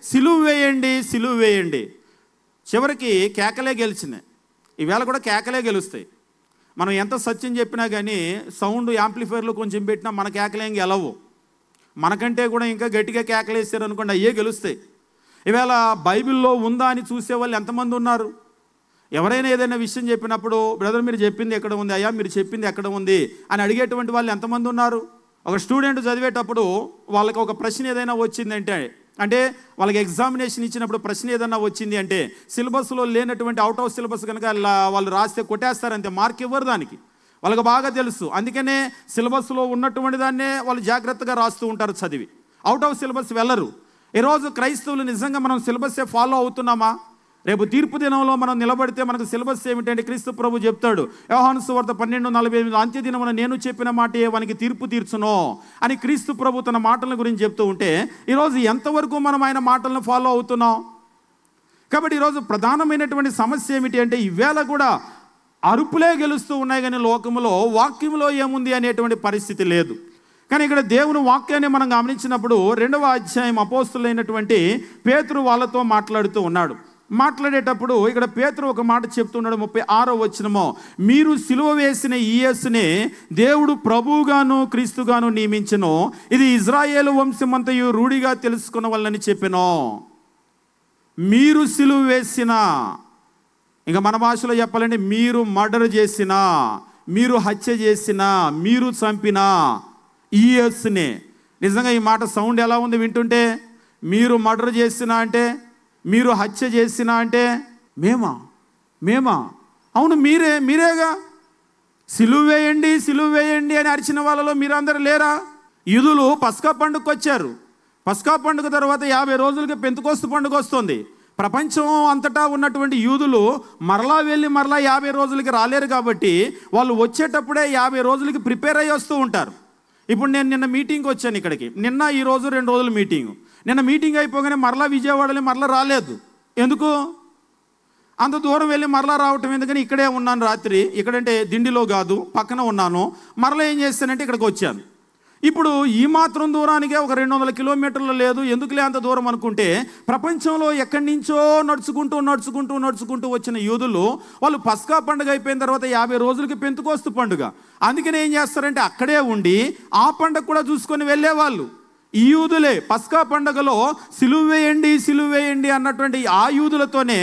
సిలువ వేయండి. చివరికి కేకలే గెలిచినాయి. ఈవేళ కూడా కేకలే గెలుస్తాయి. మనం ఎంత సత్యం చెప్పినా కానీ సౌండ్ యాంప్లిఫైర్లో కొంచెం పెట్టినా మన కేకలేం గెలవు. మనకంటే కూడా ఇంకా గట్టిగా కేకలేస్తారు అనుకోండి, అయ్యే గెలుస్తాయి. ఈవేళ బైబిల్లో ఉందా అని చూసేవాళ్ళు ఎంతమంది ఉన్నారు? ఎవరైనా ఏదైనా విషయం చెప్పినప్పుడు, బ్రదర్ మీరు చెప్పింది ఎక్కడ ఉంది, అయ్యా మీరు చెప్పింది ఎక్కడ ఉంది అని అడిగేటువంటి వాళ్ళు ఎంతమంది ఉన్నారు? ఒక స్టూడెంట్ చదివేటప్పుడు వాళ్ళకి ఒక ప్రశ్న ఏదైనా వచ్చిందంటే, అంటే వాళ్ళకి ఎగ్జామినేషన్ ఇచ్చినప్పుడు ప్రశ్న ఏదైనా వచ్చింది అంటే సిలబస్లో లేనటువంటి అవుట్ ఆఫ్ సిలబస్ కనుక వాళ్ళు రాస్తే కొట్టేస్తారంతే, మార్క్ ఇవ్వరు దానికి. వాళ్ళకి బాగా తెలుసు. అందుకనే సిలబస్లో ఉన్నటువంటి దాన్నే వాళ్ళు జాగ్రత్తగా రాస్తూ ఉంటారు చదివి, అవుట్ ఆఫ్ సిలబస్ వెళ్ళరు. ఈరోజు క్రైస్తవులు నిజంగా మనం సిలబస్సే ఫాలో అవుతున్నామా? రేపు తీర్పు దినంలో మనం నిలబడితే మనకు సిలబస్ ఏమిటంటే క్రీస్తు ప్రభు చెప్తాడు, యోహాను సువార్త 12:48 అంత్యదినమున నేను చెప్పిన మాటే వానికి తీర్పు తీర్చును అని క్రీస్తు ప్రభు తన మాటల గురించి చెప్తూ ఉంటే ఈరోజు ఎంతవరకు మనం ఆయన మాటలను ఫాలో అవుతున్నాం? కాబట్టి ఈరోజు ప్రధానమైనటువంటి సమస్య ఏమిటి అంటే ఈవేళ కూడా అరుపులే గెలుస్తూ ఉన్నాయి కానీ లోకములో వాక్యంలో ఏముంది అనేటువంటి పరిస్థితి లేదు. కానీ ఇక్కడ దేవుని వాక్యాన్ని మనం గమనించినప్పుడు 2వ అధ్యాయం అపోస్తులైనటువంటి పేతురు వాళ్ళతో మాట్లాడుతూ ఉన్నాడు. మాట్లాడేటప్పుడు ఇక్కడ పేతురు ఒక మాట చెప్తున్నాడు, 36వ వచనమో, మీరు సిలువ వేసిన ఈ యేసునే దేవుడు ప్రభువుగాను క్రీస్తుగాను నియమించెను, ఇది ఇజ్రాయేలు వంశమంతయు రూఢిగా తెలుసుకున్న వాళ్ళని చెప్పెను. మీరు సిలువ వేసిన, ఇంకా మన భాషలో చెప్పాలంటే మీరు మర్డర్ చేసిన, మీరు హత్య చేసిన, మీరు చంపిన ఈ యేసునే. నిజంగా ఈ మాట సౌండ్ ఎలా ఉంది వింటుంటే? మీరు మర్డర్ చేసిన అంటే, మీరు హత్య చేసిన అంటే మేమా? అవును మీరేగా. సిలువ వేయండి సిలువ వేయండి అని అరిచిన వాళ్ళలో మీరందరూ లేరా? యూదులు పస్కా పండుగకు వచ్చారు. పస్కా పండుగ తర్వాత 50 రోజులకి పెంతెకోస్తు పండుగ వస్తుంది. ప్రపంచం అంతటా ఉన్నటువంటి యూదులు మరలా వెళ్ళి మరలా 50 రోజులకి రాలేరు కాబట్టి వాళ్ళు వచ్చేటప్పుడే 50 రోజులకి ప్రిపేర్ అయ్యి వస్తూ ఉంటారు. ఇప్పుడు నేను నిన్న మీటింగ్కి వచ్చాను ఇక్కడికి, నిన్న ఈ రోజు 2 రోజులు మీటింగు. నిన్న మీటింగ్ అయిపోగానే మరలా విజయవాడలో మరలా రాలేదు. ఎందుకు? అంత దూరం వెళ్ళి మరలా రావటం ఎందుకని ఇక్కడే ఉన్నాను రాత్రి. ఇక్కడంటే దిండిలో కాదు, పక్కన ఉన్నాను. మరలా ఏం చేస్తానంటే ఇక్కడికి వచ్చాను. ఇప్పుడు ఈ మాత్రం దూరానికే ఒక 200 కిలోమీటర్లు లేదు, ఎందుకులే అంత దూరం అనుకుంటే, ప్రపంచంలో ఎక్కడి నుంచో నడుచుకుంటూ వచ్చిన యూదులు వాళ్ళు పస్కా పండుగ అయిపోయిన తర్వాత 50 రోజులకి పెంతెకోస్తు పండుగ. అందుకని ఏం చేస్తారంటే అక్కడే ఉండి ఆ పండుగ కూడా చూసుకొని వెళ్ళేవాళ్ళు. ఈ యూదులే పస్కా పండుగలో సిలువ వేయండి అన్నటువంటి ఆ యూదులతోనే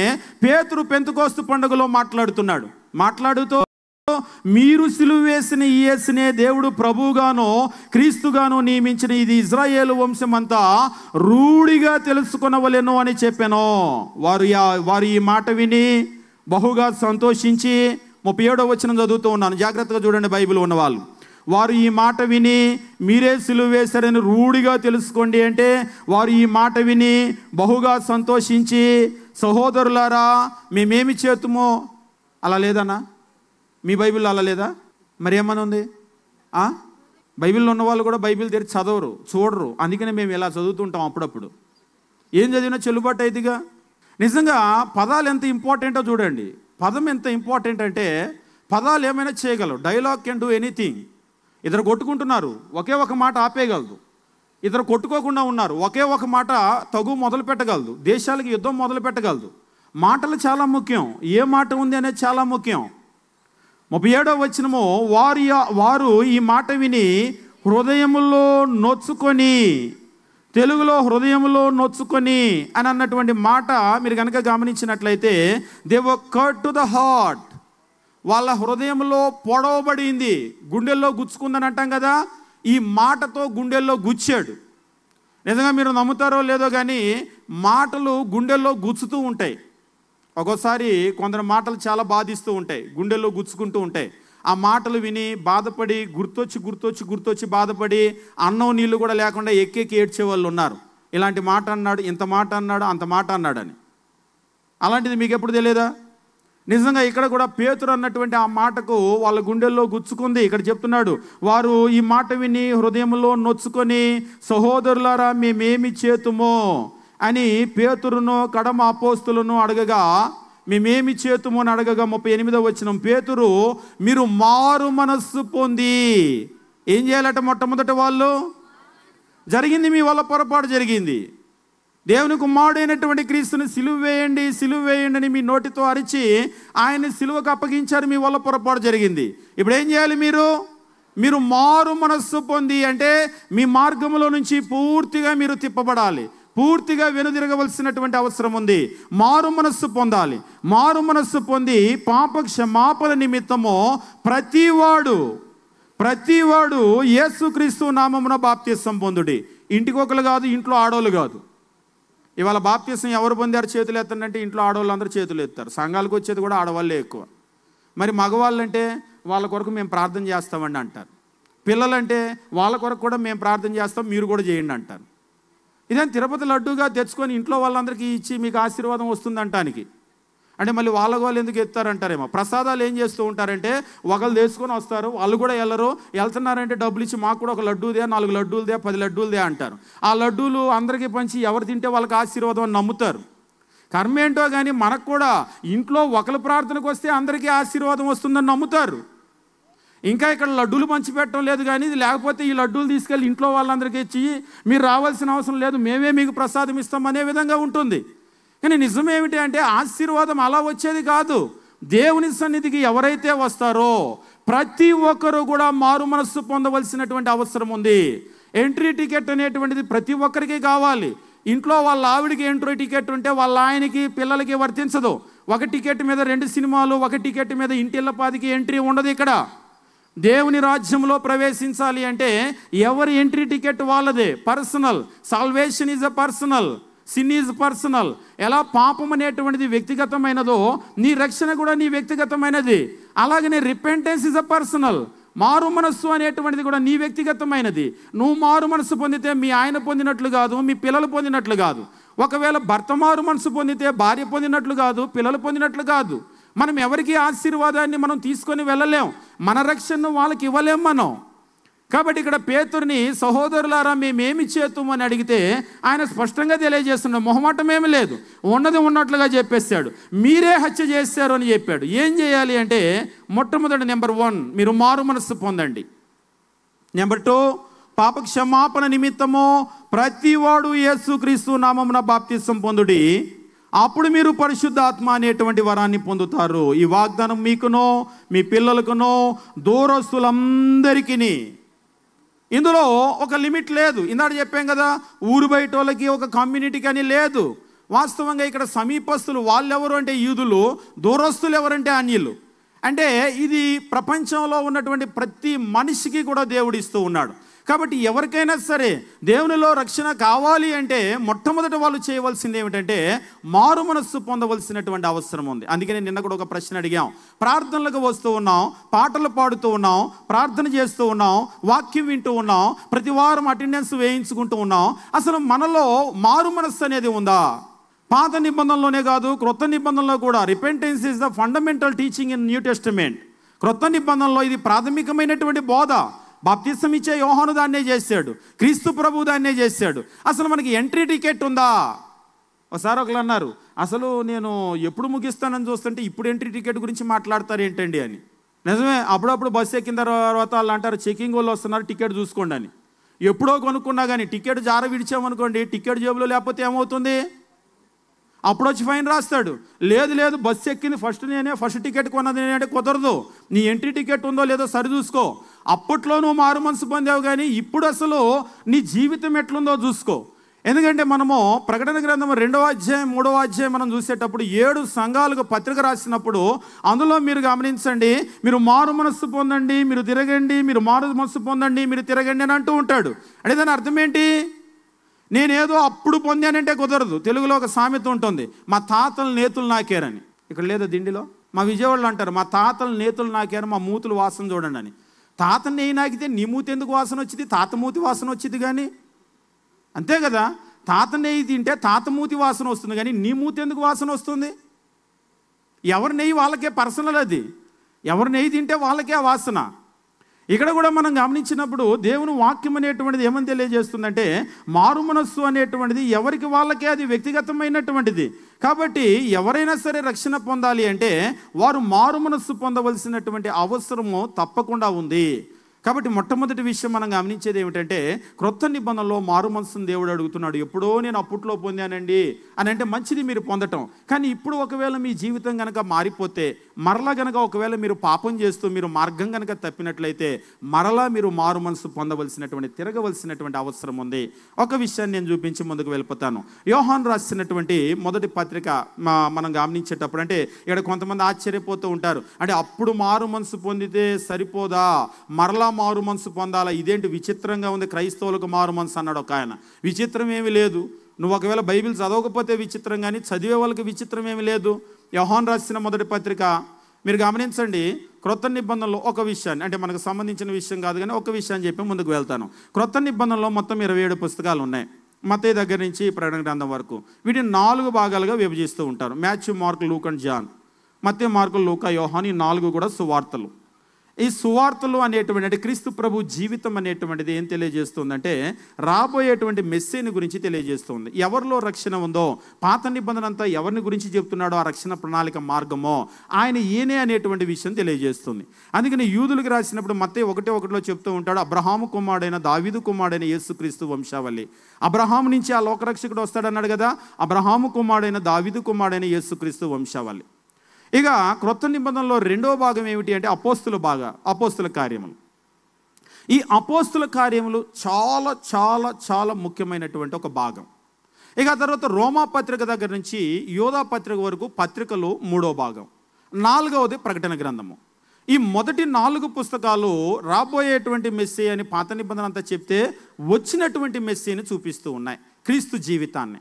పేతురు పెంతెకోస్తు పండుగలో మాట్లాడుతూ మీరు సిలువ వేసిన ఈ యేసునే దేవుడు ప్రభువుగాను క్రీస్తుగాను నియమించిన, ఇది ఇజ్రాయేలు వంశమంతా రూఢిగా తెలుసుకొనవలెను అని చెప్పాను. వారు ఈ మాట విని బహుగా సంతోషించి, 37వ వచనం చదువుతూ ఉన్నాను, జాగ్రత్తగా చూడండి బైబిల్ ఉన్నవాళ్ళు. వారు ఈ మాట విని మీరే సిలువ వేశారని రూఢిగా తెలుసుకోండి అంటే, వారు ఈ మాట విని బహుగా సంతోషించి, సహోదరులారా మేమేమి చేతుమో. అలా లేదన్నా? మీ బైబిల్లో అలా లేదా? మరి ఏమని ఉంది? బైబిల్లో ఉన్న వాళ్ళు కూడా బైబిల్ తెరిచి చదవరు, చూడరు. అందుకనే మేము ఇలా చదువుతుంటాం అప్పుడప్పుడు. ఏం చదివినా చెల్లుబాటు అయిదిగా. నిజంగా పదాలు ఎంత ఇంపార్టెంటో చూడండి. పదం ఎంత ఇంపార్టెంట్ అంటే పదాలు ఏమైనా చేయగలవు. Dialogue can do anything. ఇద్దరు కొట్టుకుంటున్నారు, ఒకే ఒక మాట ఆపేయగలదు. ఇద్దరు కొట్టుకోకుండా ఉన్నారు, ఒకే ఒక మాట తగు మొదలు పెట్టగలదు. దేశాలకి యుద్ధం మొదలు పెట్టగలదు. మాటలు చాలా ముఖ్యం. ఏ మాట ఉంది అనేది చాలా ముఖ్యం. 37వ వచనము, వారు ఈ మాట విని హృదయములో నొచ్చుకొని, తెలుగులో హృదయంలో నొచ్చుకొని అని అన్నటువంటి మాట మీరు కనుక గమనించినట్లయితే, they were cut to the heart. వాళ్ళ హృదయంలో పొడవబడింది, గుండెల్లో గుచ్చుకుందని అంటాం కదా, ఈ మాటతో గుండెల్లో గుచ్చాడు. నిజంగా మీరు నమ్ముతారో లేదో కానీ మాటలు గుండెల్లో గుచ్చుతూ ఉంటాయి. ఒక్కోసారి కొందరు మాటలు చాలా బాధిస్తూ ఉంటాయి, గుండెల్లో గుచ్చుకుంటూ ఉంటాయి. ఆ మాటలు విని బాధపడి గుర్తొచ్చి బాధపడి అన్నం నీళ్ళు కూడా లేకుండా ఎక్కి ఏడ్చే వాళ్ళు ఉన్నారు. ఇలాంటి మాట అన్నాడు, ఇంత మాట అన్నాడు, అంత మాట అన్నాడని. అలాంటిది మీకు ఎప్పుడు తెలియదా? నిజంగా ఇక్కడ కూడా పేతురు అన్నటువంటి ఆ మాటకు వాళ్ళ గుండెల్లో గుచ్చుకుంది. ఇక్కడ చెప్తున్నాడు, వారు ఈ మాట విని హృదయంలో నొచ్చుకొని, సహోదరులారా మేమేమి చేతుమో అని పేతురును కడమ అపోస్తులను అడగగా, మేమేమి చేతుము అని అడగగా 38వ వచనం, పేతురు మీరు మారు మనస్సు పొంది ఏం చేయాలట? మొట్టమొదట వాళ్ళు జరిగింది, మీ వల్ల పొరపాటు జరిగింది. దేవుని కుమారుడైనటువంటి క్రీస్తుని సిలువ వేయండి, సిలువ వేయండి అని మీ నోటితో అరిచి ఆయన్ని సిలువకు అప్పగించారు. మీ వల్ల పొరపాటు జరిగింది. ఇప్పుడు ఏం చేయాలి? మీరు మారు మనస్సు పొంది, అంటే మీ మార్గంలో నుంచి పూర్తిగా మీరు తిప్పబడాలి, పూర్తిగా వెనుదిరగవలసినటువంటి అవసరం ఉంది. మారు మనస్సు పొందాలి. మారు మనస్సు పొంది పాప క్షమాపణ నిమిత్తము ప్రతివాడు యేసుక్రీస్తు నామమున బాప్తిసం పొందుడి. ఇంటికి ఒకరు కాదు, ఇంట్లో ఆడోళ్ళు కాదు. ఇవాళ బాప్తిసం ఎవరు పొందారు? చేతులు ఎత్తండి. ఇంట్లో ఆడవాళ్ళు అందరూ చేతులు ఎత్తారు. సంఘాలకు వచ్చేది కూడా ఆడవాళ్ళే ఎక్కువ. మరి మగవాళ్ళంటే వాళ్ళ కొరకు మేము ప్రార్థన చేస్తామండి అంటారు. పిల్లలంటే వాళ్ళ కొరకు కూడా మేము ప్రార్థన చేస్తాం, మీరు కూడా చేయండి అంటారు. ఇదేం తిరుపతి లడ్డూగా తెచ్చుకొని ఇంట్లో వాళ్ళందరికీ ఇచ్చి మీకు ఆశీర్వాదం వస్తుందంటానికి. అంటే మళ్ళీ వాళ్ళు ఎందుకు ఎత్తారంటారేమో. ప్రసాదాలు ఏం చేస్తూ ఉంటారంటే ఒకళ్ళు తీసుకొని వస్తారు, వాళ్ళు కూడా వెళ్ళరు. వెళ్తున్నారంటే డబ్బులు ఇచ్చి మాకు కూడా ఒక లడ్డూదే, 4 లడ్డూలదే, 10 లడ్డూలదే అంటారు. ఆ లడ్డూలు అందరికీ పంచి ఎవరు తింటే వాళ్ళకి ఆశీర్వాదం అని నమ్ముతారు. కర్మ ఏంటో కానీ మనకు కూడా ఇంట్లో ఒకరి ప్రార్థనకు వస్తే అందరికీ ఆశీర్వాదం వస్తుందని నమ్ముతారు. ఇంకా ఇక్కడ లడ్డూలు పంచిపెట్టడం లేదు, కానీ ఇది లేకపోతే ఈ లడ్డూలు తీసుకెళ్ళి ఇంట్లో వాళ్ళందరికీ ఇచ్చి మీరు రావాల్సిన అవసరం లేదు, మేమే మీకు ప్రసాదం ఇస్తాం అనే విధంగా ఉంటుంది. కానీ నిజమేమిటి అంటే ఆశీర్వాదం అలా వచ్చేది కాదు. దేవుని సన్నిధికి ఎవరైతే వస్తారో ప్రతి ఒక్కరూ కూడా మారు మనస్సు పొందవలసినటువంటి అవసరం ఉంది. ఎంట్రీ టికెట్ అనేటువంటిది ప్రతి ఒక్కరికి కావాలి. ఇంట్లో వాళ్ళ ఆవిడికి ఎంట్రీ టికెట్ ఉంటే వాళ్ళ ఆయనకి, పిల్లలకి వర్తించదు. ఒక టికెట్ మీద 2 సినిమాలు, ఒక టికెట్ మీద ఇంటిళ్ళపాదికి ఎంట్రీ ఉండదు. ఇక్కడ దేవుని రాజ్యంలో ప్రవేశించాలి అంటే ఎవరి ఎంట్రీ టికెట్ వాళ్ళదే. Personal. Salvation is a personal, sin is personal. ఎలా పాపం అనేటువంటిది వ్యక్తిగతమైనదో నీ రక్షణ కూడా నీ వ్యక్తిగతమైనది. అలాగనే రిపెంటెన్స్ ఈజ్ అ పర్సనల్. మారు మనస్సు అనేటువంటిది కూడా నీ వ్యక్తిగతమైనది. నువ్వు మారు మనస్సు పొందితే మీ ఆయన పొందినట్లు కాదు, మీ పిల్లలు పొందినట్లు కాదు. ఒకవేళ భర్త మారు మనస్సు పొందితే భార్య పొందినట్లు కాదు, పిల్లలు పొందినట్లు కాదు. మనం ఎవరికి ఆశీర్వాదాన్ని మనం తీసుకొని వెళ్ళలేం, మన రక్షణను వాళ్ళకి ఇవ్వలేం మనం. కాబట్టి ఇక్కడ పేతురుని సహోదరులారా మేమేమి చేతుము అని అడిగితే ఆయన స్పష్టంగా తెలియజేస్తున్నాడు. మొహమాటం ఏమి లేదు, ఉన్నది ఉన్నట్లుగా చెప్పేశాడు. మీరే హత్య చేశారు అని చెప్పాడు. ఏం చేయాలి అంటే మొట్టమొదటి నెంబర్ 1 మీరు మారు మనస్సు పొందండి. నెంబర్ 2 పాప క్షమాపణ నిమిత్తము ప్రతివాడు యేసుక్రీస్తు నామమున బాప్తిసం పొందుడి, అప్పుడు మీరు పరిశుద్ధాత్మ అనేటువంటి వరాన్ని పొందుతారు. ఈ వాగ్దానం మీకునో మీ పిల్లలకునో దూరస్తులందరికీ. ఇందులో ఒక లిమిట్ లేదు. ఇందాక చెప్పాం కదా, ఊరు బయట వాళ్ళకి ఒక కమ్యూనిటీకి అని లేదు. వాస్తవంగా ఇక్కడ సమీపస్తులు వాళ్ళెవరు అంటే యూదులు, దూరస్తులు ఎవరంటే అన్యులు. అంటే ఇది ప్రపంచంలో ఉన్నటువంటి ప్రతి మనిషికి కూడా దేవుడు ఇస్తూ ఉన్నాడు. కాబట్టి ఎవరికైనా సరే దేవునిలో రక్షణ కావాలి అంటే మొట్టమొదట వాళ్ళు చేయవలసింది ఏమిటంటే మారు మనస్సు పొందవలసినటువంటి అవసరం ఉంది. అందుకని నిన్న కూడా ఒక ప్రశ్న అడిగాం. ప్రార్థనలకు వస్తూ ఉన్నాం, పాటలు పాడుతూ ఉన్నాం, ప్రార్థన చేస్తూ ఉన్నాం, వాక్యం వింటూ ఉన్నాం, ప్రతి వారం అటెండెన్స్ వేయించుకుంటూ ఉన్నాం. అసలు మనలో మారు మనస్సు అనేది ఉందా? పాత నిబంధనలోనే కాదు, క్రొత్త నిబంధనలో కూడా repentance is the fundamental teaching in new testament. క్రొత్త నిబంధనలో ఇది ప్రాథమికమైనటువంటి బోధ. బాప్తిసం ఇచ్చే యోహాను దాన్నే చేశాడు, క్రీస్తు ప్రభు దాన్నే చేశాడు. అసలు మనకి ఎంట్రీ టికెట్ ఉందా? ఒకసారి ఒకరు అన్నారు, అసలు నేను ఎప్పుడు ముగిస్తానని చూస్తుంటే ఇప్పుడు ఎంట్రీ టికెట్ గురించి మాట్లాడతారు ఏంటండి అని. నిజమే, అప్పుడప్పుడు బస్సు ఎక్కిన తర్వాత వాళ్ళు అంటారు చెకింగ్ వాళ్ళు వస్తున్నారు, టికెట్ చూసుకోండి అని. ఎప్పుడో కొనుక్కున్నా కానీ టికెట్ జార విడిచామనుకోండి, టికెట్ జేబులో లేకపోతే ఏమవుతుంది? అప్పుడు వచ్చి ఫైన్ రాస్తాడు. లేదు బస్సు ఎక్కింది ఫస్ట్ టికెట్ కొన్నది నేనంటే కుదరదు, నీ ఎంట్రీ టికెట్ ఉందో లేదో సరి చూసుకో. అప్పట్లో నువ్వు మారు మనసు పొందావు, కానీ ఇప్పుడు అసలు నీ జీవితం ఎట్లుందో చూసుకో. ఎందుకంటే మనము ప్రకటన గ్రంథం 2వ అధ్యాయం 3వ అధ్యాయం మనం చూసేటప్పుడు 7 సంఘాలకు పత్రిక రాసినప్పుడు అందులో మీరు గమనించండి, మీరు మారు మనస్సు పొందండి, మీరు తిరగండి, మీరు మారు మనస్సు పొందండి, మీరు తిరగండి అని అంటూ ఉంటాడు. అంటే దాని అర్థం ఏంటి? నేనేదో అప్పుడు పొందానంటే కుదరదు. తెలుగులో ఒక సామెత ఉంటుంది, మా తాతలు నేతులు నాకారని. ఇక్కడ లేదా దిండిలో మా విజయవాడలో అంటారు, మా తాతలు నేతులు నాకారు, మా మూతులు వాసన చూడండి అని. తాత నెయ్యి నాకితే నీ మూతి ఎందుకు వాసన వచ్చింది? తాత మూతి వాసన వచ్చింది కానీ, అంతే కదా. తాత నెయ్యి తింటే తాత మూతి వాసన వస్తుంది కానీ నీ మూతి ఎందుకు వాసన వస్తుంది? ఎవరి నెయ్యి వాళ్ళకే పర్సనల్, అది ఎవరి నెయ్యి తింటే వాళ్ళకే ఆ వాసన. ఇక్కడ కూడా మనం గమనించినప్పుడు దేవుని వాక్యం అనేటువంటిది ఏమని తెలియజేస్తుందంటే మారు మనస్సు అనేటువంటిది ఎవరికి వాళ్ళకే అది వ్యక్తిగతమైనటువంటిది. కాబట్టి ఎవరైనా సరే రక్షణ పొందాలి అంటే వారు మారు మనస్సు పొందవలసినటువంటి అవసరము తప్పకుండా ఉంది. కాబట్టి మొట్టమొదటి విషయం మనం గమనించేది ఏమిటంటే, క్రొత్త నిబంధనలో మారు మనసును దేవుడు అడుగుతున్నాడు. ఎప్పుడో నేను అప్పట్లో పొందానండి అని అంటే మంచిది మీరు పొందటం, కానీ ఇప్పుడు ఒకవేళ మీ జీవితం కనుక మారిపోతే, మరలా కనుక ఒకవేళ మీరు పాపం చేస్తూ మీరు మార్గం కనుక తప్పినట్లయితే మరలా మీరు మారు మనసు పొందవలసినటువంటి, తిరగవలసినటువంటి అవసరం ఉంది. ఒక విషయాన్ని నేను చూపించి ముందుకు వెళ్ళిపోతాను. యోహాను రాసినటువంటి మొదటి పత్రిక మనం గమనించేటప్పుడు, అంటే ఇక్కడ కొంతమంది ఆశ్చర్యపోతూ ఉంటారు, అంటే అప్పుడు మారు మనసు పొందితే సరిపోదా, మరలా మారు మనసు పొందాలా, ఇదేంటి విచిత్రంగా ఉంది, క్రైస్తవులకు మారు మనసు అన్నాడు ఒక ఆయన. విచిత్రం ఏమీ లేదు. నువ్వు ఒకవేళ బైబిల్ చదవకపోతే విచిత్రం, కానీ చదివే వాళ్ళకి విచిత్రం ఏమీ లేదు. యోహాను రాసిన మొదటి పత్రిక మీరు గమనించండి. క్రొత్త నిబంధనలో ఒక విషయాన్ని, అంటే మనకు సంబంధించిన విషయం కాదు కానీ ఒక విషయాన్ని చెప్పి ముందుకు వెళ్తాను. క్రొత్త నిబంధనలో మొత్తం 27 పుస్తకాలు ఉన్నాయి, మత్తయి దగ్గర నుంచి ప్రకటన గ్రంథం వరకు. వీటిని 4 భాగాలుగా విభజిస్తూ ఉంటారు. మాథ్యూ, మార్కు, లూకా అండ్ జాన్. మత్తయి, మార్కు, లూకా, యోహాను, ఈ 4 కూడా సువార్తలు. ఈ సువార్తలు అనేటువంటి, అంటే క్రీస్తు ప్రభు జీవితం అనేటువంటిది ఏం తెలియజేస్తుందంటే, రాబోయేటువంటి మెస్సీని గురించి తెలియజేస్తుంది. ఎవరిలో రక్షణ ఉందో, పాత నిబంధన అంతా ఎవరిని గురించి చెప్తున్నాడో, ఆ రక్షణ ప్రణాళిక మార్గమో ఆయన ఈయనే అనేటువంటి విషయం తెలియజేస్తుంది. అందుకని యూదులకు రాసినప్పుడు మత్తయి 1:1 చెప్తూ ఉంటాడు, అబ్రహాము కుమారుడైన దావీదు కుమారుడైన యేసుక్రీస్తు వంశావళి. అబ్రహాము నుంచి ఆ లోకరక్షకుడు వస్తాడన్నాడు కదా, అబ్రహాము కుమారుడైన దావీదు కుమారుడైన యేసుక్రీస్తు వంశావళి. ఇక క్రొత్త నిబంధనలో రెండవ భాగం ఏమిటి అంటే అపోస్తుల కార్యములు. ఈ అపోస్తుల కార్యములు చాలా చాలా చాలా ముఖ్యమైనటువంటి ఒక భాగం. ఇక తర్వాత రోమా పత్రిక దగ్గర నుంచి యోధా పత్రిక వరకు పత్రికలు 3వ భాగం. 4వది ప్రకటన గ్రంథము. ఈ మొదటి 4 పుస్తకాలు రాబోయేటువంటి మెస్సీ అని పాత నిబంధన అంతా చెప్తే వచ్చినటువంటి మెస్సీని చూపిస్తూ ఉన్నాయి, క్రీస్తు జీవితాన్ని.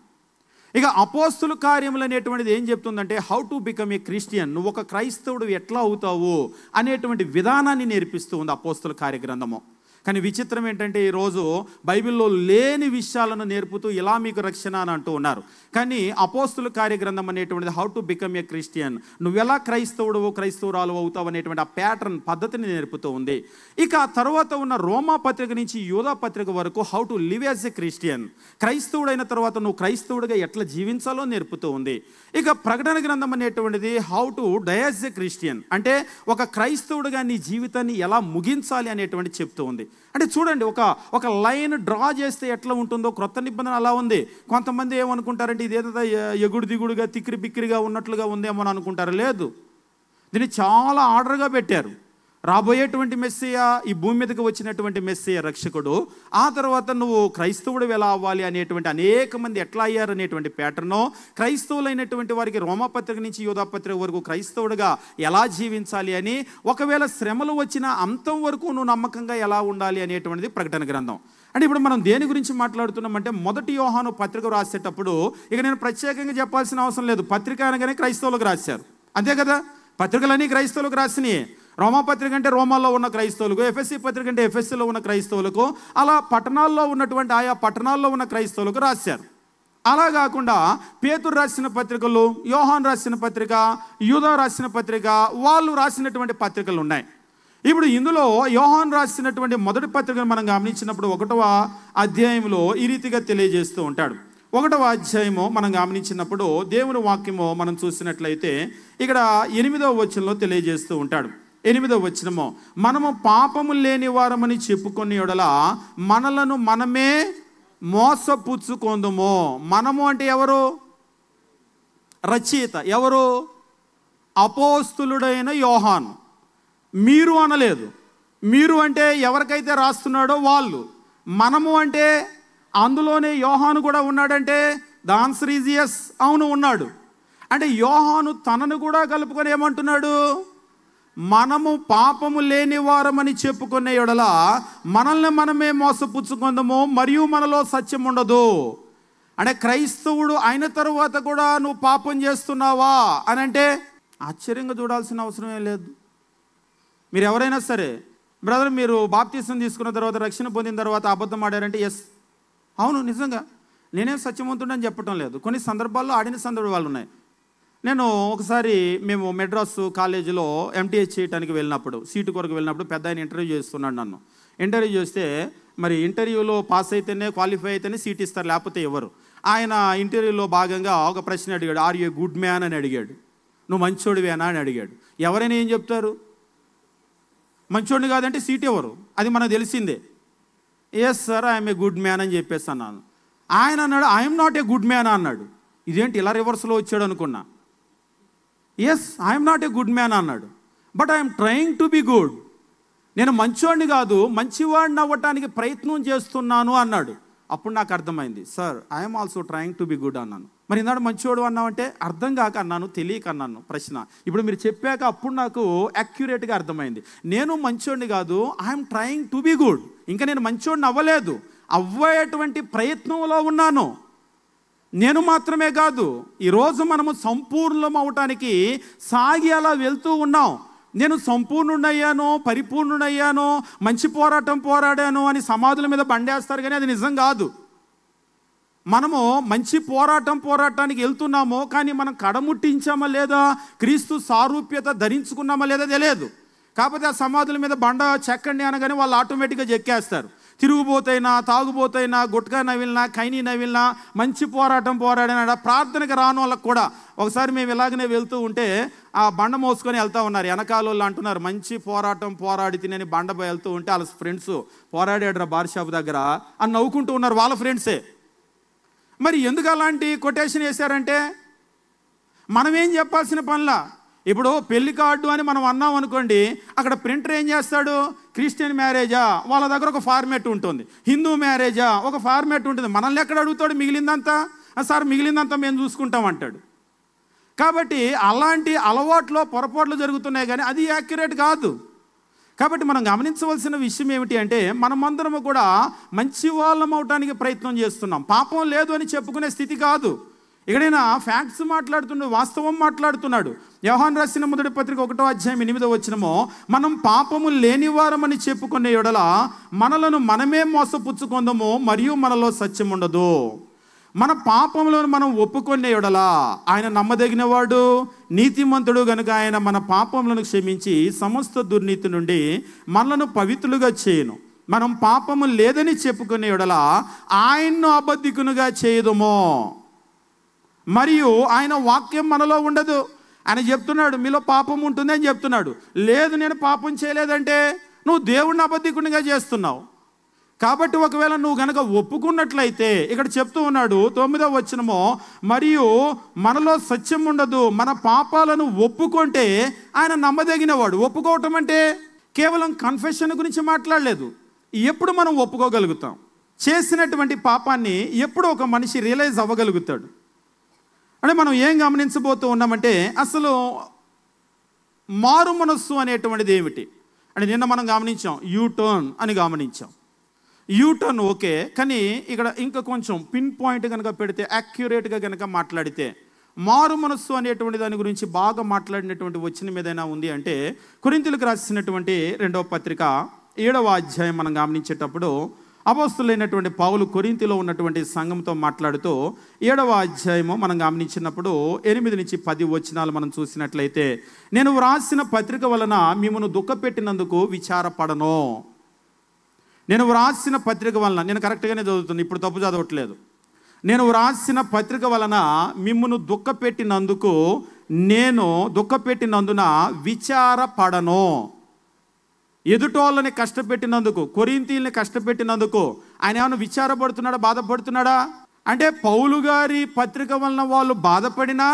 ఇక అపోస్తుల కార్యములు అనేటువంటిది ఏం చెప్తుందంటే, how to become a Christian, నువ్వు ఒక క్రైస్తవుడు ఎట్లా అవుతావు అనేటువంటి విధానాన్ని నేర్పిస్తూ ఉంది అపోస్తుల కార్యగ్రంథము. కానీ విచిత్రం ఏంటంటే, ఈరోజు బైబిల్లో లేని విషయాలను నేర్పుతూ ఇలా మీకు రక్షణ అని అంటూ ఉన్నారు. కానీ అపోస్తుల కార్యగ్రంథం అనేటువంటిది how to become a Christian, నువ్వు ఎలా క్రైస్తవురాలు అవుతావు అనేటువంటి ఆ ప్యాటర్న్ పద్ధతిని నేర్పుతూ ఉంది. ఇక ఆ తర్వాత ఉన్న రోమా పత్రిక నుంచి యూదా పత్రిక వరకు how to live as a Christian, క్రైస్తవుడైన తర్వాత నువ్వు క్రైస్తవుడిగా ఎట్లా జీవించాలో నేర్పుతూ ఉంది. ఇక ప్రకటన గ్రంథం అనేటువంటిది how to die as a Christian, అంటే ఒక క్రైస్తవుడిగా నీ జీవితాన్ని ఎలా ముగించాలి అనేటువంటి చెప్తూ ఉంది. అంటే చూడండి, ఒక లైన్ డ్రా చేస్తే ఎట్లా ఉంటుందో క్రొత్త నిబంధన అలా ఉంది. కొంతమంది ఏమనుకుంటారంటే ఇదేదో ఎగుడు దిగుడుగా తిక్కిరి బిక్కిరిగా ఉన్నట్లుగా ఉందేమో అని అనుకుంటారు. లేదు, దీన్ని చాలా ఆర్డర్గా పెట్టారు. రాబోయేటువంటి మెస్సియా, ఈ భూమి మీదకి వచ్చినటువంటి మెస్సియా రక్షకుడు, ఆ తర్వాత నువ్వు క్రైస్తవుడు ఎలా అవ్వాలి అనేటువంటి, అనేక మంది ఎట్లా అయ్యారు అనేటువంటి ప్యాటర్ను, క్రైస్తవులైనటువంటి వారికి రోమపత్రిక నుంచి యూదా పత్రిక వరకు క్రైస్తవుడిగా ఎలా జీవించాలి అని, ఒకవేళ శ్రమలు వచ్చిన అంతం వరకు నువ్వు నమ్మకంగా ఎలా ఉండాలి అనేటువంటిది ప్రకటన గ్రంథం. అంటే ఇప్పుడు మనం దేని గురించి మాట్లాడుతున్నామంటే, మొదటి యోహాను పత్రిక రాసేటప్పుడు ఇక నేను ప్రత్యేకంగా చెప్పాల్సిన అవసరం లేదు, పత్రిక అనగానే క్రైస్తవులకు రాశారు, అంతే కదా. పత్రికలన్నీ క్రైస్తవులకు రాసినాయి. రోమా పత్రిక అంటే రోమాల్లో ఉన్న క్రైస్తవులకు, ఎఫ్ఎస్సి పత్రిక అంటే ఎఫ్ఎస్సిలో ఉన్న క్రైస్తవులకు, అలా పట్టణాల్లో ఉన్నటువంటి ఆయా పట్టణాల్లో ఉన్న క్రైస్తవులకు రాశారు. అలా కాకుండా పేతురు రాసిన పత్రికలు, యోహాను రాసిన పత్రిక, యూదా రాసిన పత్రిక, వాళ్ళు రాసినటువంటి పత్రికలు ఉన్నాయి. ఇప్పుడు ఇందులో యోహాను రాసినటువంటి మొదటి పత్రికను మనం గమనించినప్పుడు 1వ అధ్యాయంలో ఈ రీతిగా తెలియజేస్తూ ఉంటాడు. 1వ అధ్యాయము మనం గమనించినప్పుడు దేవుని వాక్యము మనం చూసినట్లయితే ఇక్కడ 8వ వచనంలో తెలియజేస్తూ ఉంటాడు. 8వ వచనము, మనము పాపము లేని వారమని చెప్పుకునే యెడల మనలను మనమే మోసపుచ్చుకొందుము. మనము అంటే ఎవరు? రచయిత ఎవరు? అపోస్తులుడైన యోహాను. మీరు అనలేదు. మీరు అంటే ఎవరికైతే రాస్తున్నాడో వాళ్ళు. మనము అంటే అందులోనే యోహాను కూడా ఉన్నాడంటే ద ఆన్సర్ ఈజ్ yes, అవును ఉన్నాడు. అంటే యోహాను తనను కూడా కలుపుకొని ఏమంటున్నాడు? మనము పాపము లేని వారమని చెప్పుకునే యెడల మనల్ని మనమే మోసపుచ్చుకుందాము, మరియు మనలో సత్యం ఉండదు. అంటే క్రైస్తవుడు అయిన తరువాత కూడా నువ్వు పాపం చేస్తున్నావా అని అంటే ఆశ్చర్యంగా చూడాల్సిన అవసరమే లేదు. మీరు ఎవరైనా సరే, బ్రదర్ మీరు బాప్తిసం తీసుకున్న తర్వాత, రక్షణ పొందిన తర్వాత అబద్ధం ఆడారంటే ఎస్, అవును నిజంగా నేనేం సత్యవంతుడని చెప్పటం లేదు. కొన్ని సందర్భాల్లో ఆడిన సందర్భాలు ఉన్నాయి. నేను ఒకసారి మేము మెడ్రాస్ కాలేజీలో ఎంటీహెచ్ చేయడానికి వెళ్ళినప్పుడు, సీటు కొరకు వెళ్ళినప్పుడు పెద్ద ఆయన ఇంటర్వ్యూ చేస్తున్నాడు. నన్ను ఇంటర్వ్యూ చేస్తే మరి ఇంటర్వ్యూలో పాస్ అయితేనే, క్వాలిఫై అయితేనే సీట్ ఇస్తారు, లేకపోతే ఎవరు. ఆయన ఇంటర్వ్యూలో భాగంగా ఒక ప్రశ్న అడిగాడు, ఆర్ యూ గుడ్ మ్యాన్ అని అడిగాడు. నువ్వు మంచోడివేనా అని అడిగాడు. ఎవరైనా ఏం చెప్తారు? మంచోడిని కాదంటే సీట్ ఎవరు, అది మనకు తెలిసిందే. Yes sir I'm a good man అని చెప్పేసి అన్నాను. ఆయన అన్నాడు I'm not a good man అన్నాడు. ఇదేంటి ఇలా రివర్స్లో వచ్చాడు అనుకున్నా. Yes I'm not a good man అన్నాడు, but I'm trying to be good. నేను మంచివాడిని కాదు, మంచివాడిని అవ్వటానికి ప్రయత్నం చేస్తున్నాను అన్నాడు. అప్పుడు నాకు అర్థమైంది, sir I'm also trying to be good అన్నాను. మరి ఈనాడు మంచివాడు అన్నామంటే అర్థం కాక అన్నాను, తెలియక అన్నాను ప్రశ్న. ఇప్పుడు మీరు చెప్పాక అప్పుడు నాకు యాక్యురేట్గా అర్థమైంది. నేను మంచివాడిని కాదు, I'm trying to be good. ఇంకా నేను మంచివాడిని అవ్వలేదు, అవ్వేటువంటి ప్రయత్నంలో ఉన్నాను. నేను మాత్రమే కాదు, ఈరోజు మనము సంపూర్ణం అవటానికి సాగి అలా వెళ్తూ ఉన్నాం. నేను సంపూర్ణుడయ్యాను, పరిపూర్ణుడయ్యాను, మంచి పోరాటం పోరాడాను అని సమాధుల మీద బండేస్తారు, కానీ అది నిజం కాదు. మనము మంచి పోరాటానికి వెళ్తున్నామో, కానీ మనం కడముట్టించామా లేదా, క్రీస్తు సారూప్యత ధరించుకున్నామా లేదా తెలియదు. కాకపోతే ఆ సమాధుల మీద బండ చెక్కండి అనగానే వాళ్ళు ఆటోమేటిక్గా చెక్కేస్తారు. తిరుగుబోతైనా, తాగుబోతైనా, గుట్కా నవిలినా, ఖైనీ నవిలినా, మంచి పోరాడినాడు. ప్రార్థనకు రాను వాళ్ళకు కూడా ఒకసారి మేము ఇలాగనే వెళ్తూ ఉంటే ఆ బండ మోసుకొని వెళ్తూ ఉన్నారు. వెనకాల వాళ్ళు అంటున్నారు మంచి పోరాడి తినని బండ వెళ్తూ ఉంటే వాళ్ళ ఫ్రెండ్స్ పోరాడాడు బార్ షాప్ దగ్గర అని నవ్వుకుంటూ ఉన్నారు, వాళ్ళ ఫ్రెండ్సే. మరి ఎందుకు అలాంటి కొటేషన్ వేశారంటే మనం ఏం చెప్పాల్సిన పనిలా. ఇప్పుడు పెళ్లి కార్డు అని మనం అన్నాం అనుకోండి, అక్కడ ప్రింటర్ ఏం చేస్తాడు, క్రిస్టియన్ మ్యారేజా వాళ్ళ దగ్గర ఒక ఫార్మేట్ ఉంటుంది, హిందూ మ్యారేజా ఒక ఫార్మేట్ ఉంటుంది. మనల్ని ఎక్కడ అడుగుతాడు మిగిలిందంతా, సార్ మిగిలిందంతా మేము చూసుకుంటాం అంటాడు. కాబట్టి అలాంటి అలవాట్లో పొరపాట్లు జరుగుతున్నాయి, కానీ అది యాక్యురేట్ కాదు. కాబట్టి మనం గమనించవలసిన విషయం ఏమిటి అంటే మనమందరము కూడా మంచి వాళ్ళం అవటానికి ప్రయత్నం చేస్తున్నాం. పాపం లేదు అని చెప్పుకునే స్థితి కాదు. ఎక్కడైనా ఫ్యాక్ట్స్ మాట్లాడుతున్నాడు, వాస్తవం మాట్లాడుతున్నాడు. యోహాను రాసిన మొదటి పత్రిక 1వ అధ్యాయం 8వ వచనము, మనం పాపము లేనివారమని చెప్పుకునే యెడల మనలను మనమే మోసపుచ్చుకొందము, మరియు మనలో సత్యం ఉండదు. మన పాపములను మనం ఒప్పుకునే యెడల ఆయన నమ్మదగినవాడు, నీతిమంతుడు గనుక ఆయన మన పాపములను క్షమించి సమస్త దుర్నీతి నుండి మనలను పవిత్రులుగా చేయను. మనం పాపము లేదని చెప్పుకునే యెడల ఆయన్ను అబద్ధికునుగా చేయదుమో, మరియు ఆయన వాక్యం మనలో ఉండదు. ఆయన చెప్తున్నాడు మీలో పాపం ఉంటుంది అని చెప్తున్నాడు. లేదు నేను పాపం చేయలేదంటే నువ్వు దేవుడిని అబద్ధికునిగా చేస్తున్నావు. కాబట్టి ఒకవేళ నువ్వు గనక ఒప్పుకున్నట్లయితే ఇక్కడ చెప్తూ ఉన్నాడు 9వ వచనము, మరియు మనలో సత్యం ఉండదు, మన పాపాలను ఒప్పుకుంటే ఆయన నమ్మదగినవాడు. ఒప్పుకోవటం అంటే కేవలం కన్ఫెషన్ గురించి మాట్లాడలేదు. ఎప్పుడు మనం ఒప్పుకోగలుగుతాం చేసినటువంటి పాపాన్ని, ఎప్పుడు ఒక మనిషి రియలైజ్ అవ్వగలుగుతాడు అంటే మనం ఏం గమనించబోతూ ఉన్నామంటే అసలు మారు మనస్సు అనేటువంటిది ఏమిటి అంటే నిన్న మనం గమనించాం యూటర్న్ అని గమనించాం. యూటర్న్ ఓకే, కానీ ఇక్కడ ఇంకా కొంచెం పిన్ పాయింట్ కనుక పెడితే, యాక్యురేట్గా కనుక మాట్లాడితే, మారు మనస్సు అనేటువంటి దాని గురించి బాగా మాట్లాడినటువంటి వచనం ఏదైనా ఉంది అంటే కొరింథీయులకు రాసినటువంటి 2వ పత్రిక 7వ అధ్యాయం మనం గమనించేటప్పుడు అపోస్తలుడైనటువంటి పౌలు కొరింథీలో ఉన్నటువంటి సంఘంతో మాట్లాడుతూ 7వ అధ్యాయము మనం గమనించినప్పుడు 8 నుంచి 10 వచనాలు మనం చూసినట్లయితే, నేను వ్రాసిన పత్రిక వలన మిమ్మల్ని దుఃఖపెట్టినందుకు విచారపడను. నేను వ్రాసిన పత్రిక వలన, నేను కరెక్ట్గానే చదువుతున్నాను, ఇప్పుడు తప్పు చదవట్లేదు. నేను వ్రాసిన పత్రిక వలన మిమ్మును దుఃఖపెట్టినందున విచారపడను. ఎదుటోళ్ళని కష్టపెట్టినందుకు, కొరింథీయుల్ని కష్టపెట్టినందుకు ఆయన ఏమైనా విచారపడుతున్నాడా, బాధపడుతున్నాడా అంటే పౌలు గారి పత్రిక వలన వాళ్ళు బాధపడినా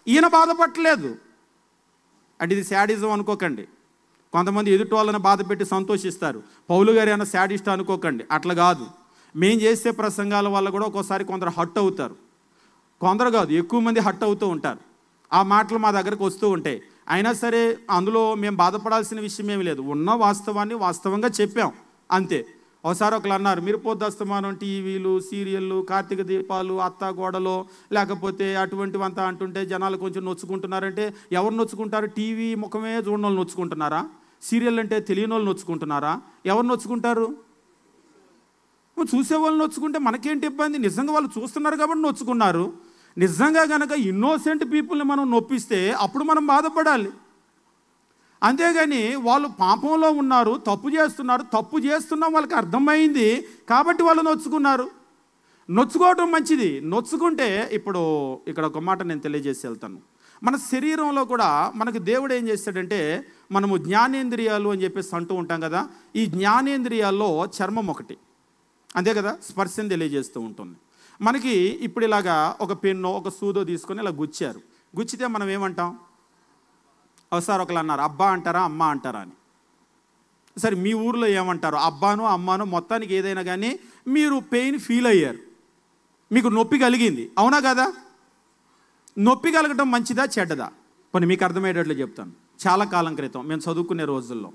ఈయన బాధపడలేదు. అంటే ఇది శాడిజం అనుకోకండి. కొంతమంది ఎదుటోళ్ళని బాధ పెట్టి సంతోషిస్తారు, పౌలు గారు ఏమైనా శాడిస్ట్ అనుకోకండి. అట్లా కాదు. మేము చేసే ప్రసంగాల వల్ల కూడా ఒక్కోసారి కొందరు హట్ అవుతారు. కొందరు కాదు, ఎక్కువ మంది హట్ అవుతూ ఉంటారు. ఆ మాటలు మా దగ్గరకు వస్తూ ఉంటాయి. అయినా సరే అందులో మేము బాధపడాల్సిన విషయం ఏమీ లేదు. ఉన్న వాస్తవాన్ని వాస్తవంగా చెప్పాం అంతే. ఒకసారి ఒకరు అన్నారు, మీరు పొద్దస్తమానం టీవీలు, సీరియళ్ళు, కార్తీక దీపాలు, అత్తాగోడలో లేకపోతే అటువంటివంతా అంటుంటే జనాలు కొంచెం నొచ్చుకుంటున్నారంటే ఎవరు నొచ్చుకుంటారు? టీవీ ముఖమే చూడని వాళ్ళు నొచ్చుకుంటున్నారా? సీరియల్ అంటే తెలియని వాళ్ళు నొచ్చుకుంటున్నారా? ఎవరు నొచ్చుకుంటారు? చూసేవాళ్ళు నొచ్చుకుంటే మనకేంటి ఇబ్బంది? నిజంగా వాళ్ళు చూస్తున్నారు కాబట్టి నొచ్చుకున్నారు. నిజంగా కనుక ఇన్నోసెంట్ పీపుల్ని మనం నొప్పిస్తే అప్పుడు మనం బాధపడాలి. అంతేగాని వాళ్ళు పాపంలో ఉన్నారు, తప్పు చేస్తున్నాం వాళ్ళకి అర్థమైంది కాబట్టి వాళ్ళు నొచ్చుకున్నారు. నొచ్చుకోవటం మంచిది. నొచ్చుకుంటే ఇప్పుడు ఇక్కడ ఒక మాట నేను తెలియజేసి వెళ్తాను. మన శరీరంలో కూడా మనకు దేవుడు ఏం చేస్తాడంటే, మనము జ్ఞానేంద్రియాలు అని చెప్పేసి అంటూ ఉంటాం కదా, ఈ జ్ఞానేంద్రియాల్లో చర్మం ఒకటి, అంతే కదా, స్పర్శను తెలియజేస్తూ ఉంటుంది. మనకి ఇప్పుడు ఇలాగా ఒక పెన్నో ఒక సూదో తీసుకొని ఇలా గుచ్చారు, గుచ్చితే మనం ఏమంటాం? ఒకసారి ఒకళ్ళు అన్నారు, అబ్బా అంటారా అమ్మ అంటారా అని. సరే మీ ఊర్లో ఏమంటారు? అబ్బానో అమ్మానో, మొత్తానికి ఏదైనా కానీ మీరు పెయిన్ ఫీల్ అయ్యారు, మీకు నొప్పి కలిగింది, అవునా కదా? నొప్పి కలగటం మంచిదా చెడ్డదా? పోనీ మీకు అర్థమయ్యేటట్లు చెప్తాను. చాలా కాలం క్రితం మేము చదువుకునే రోజుల్లో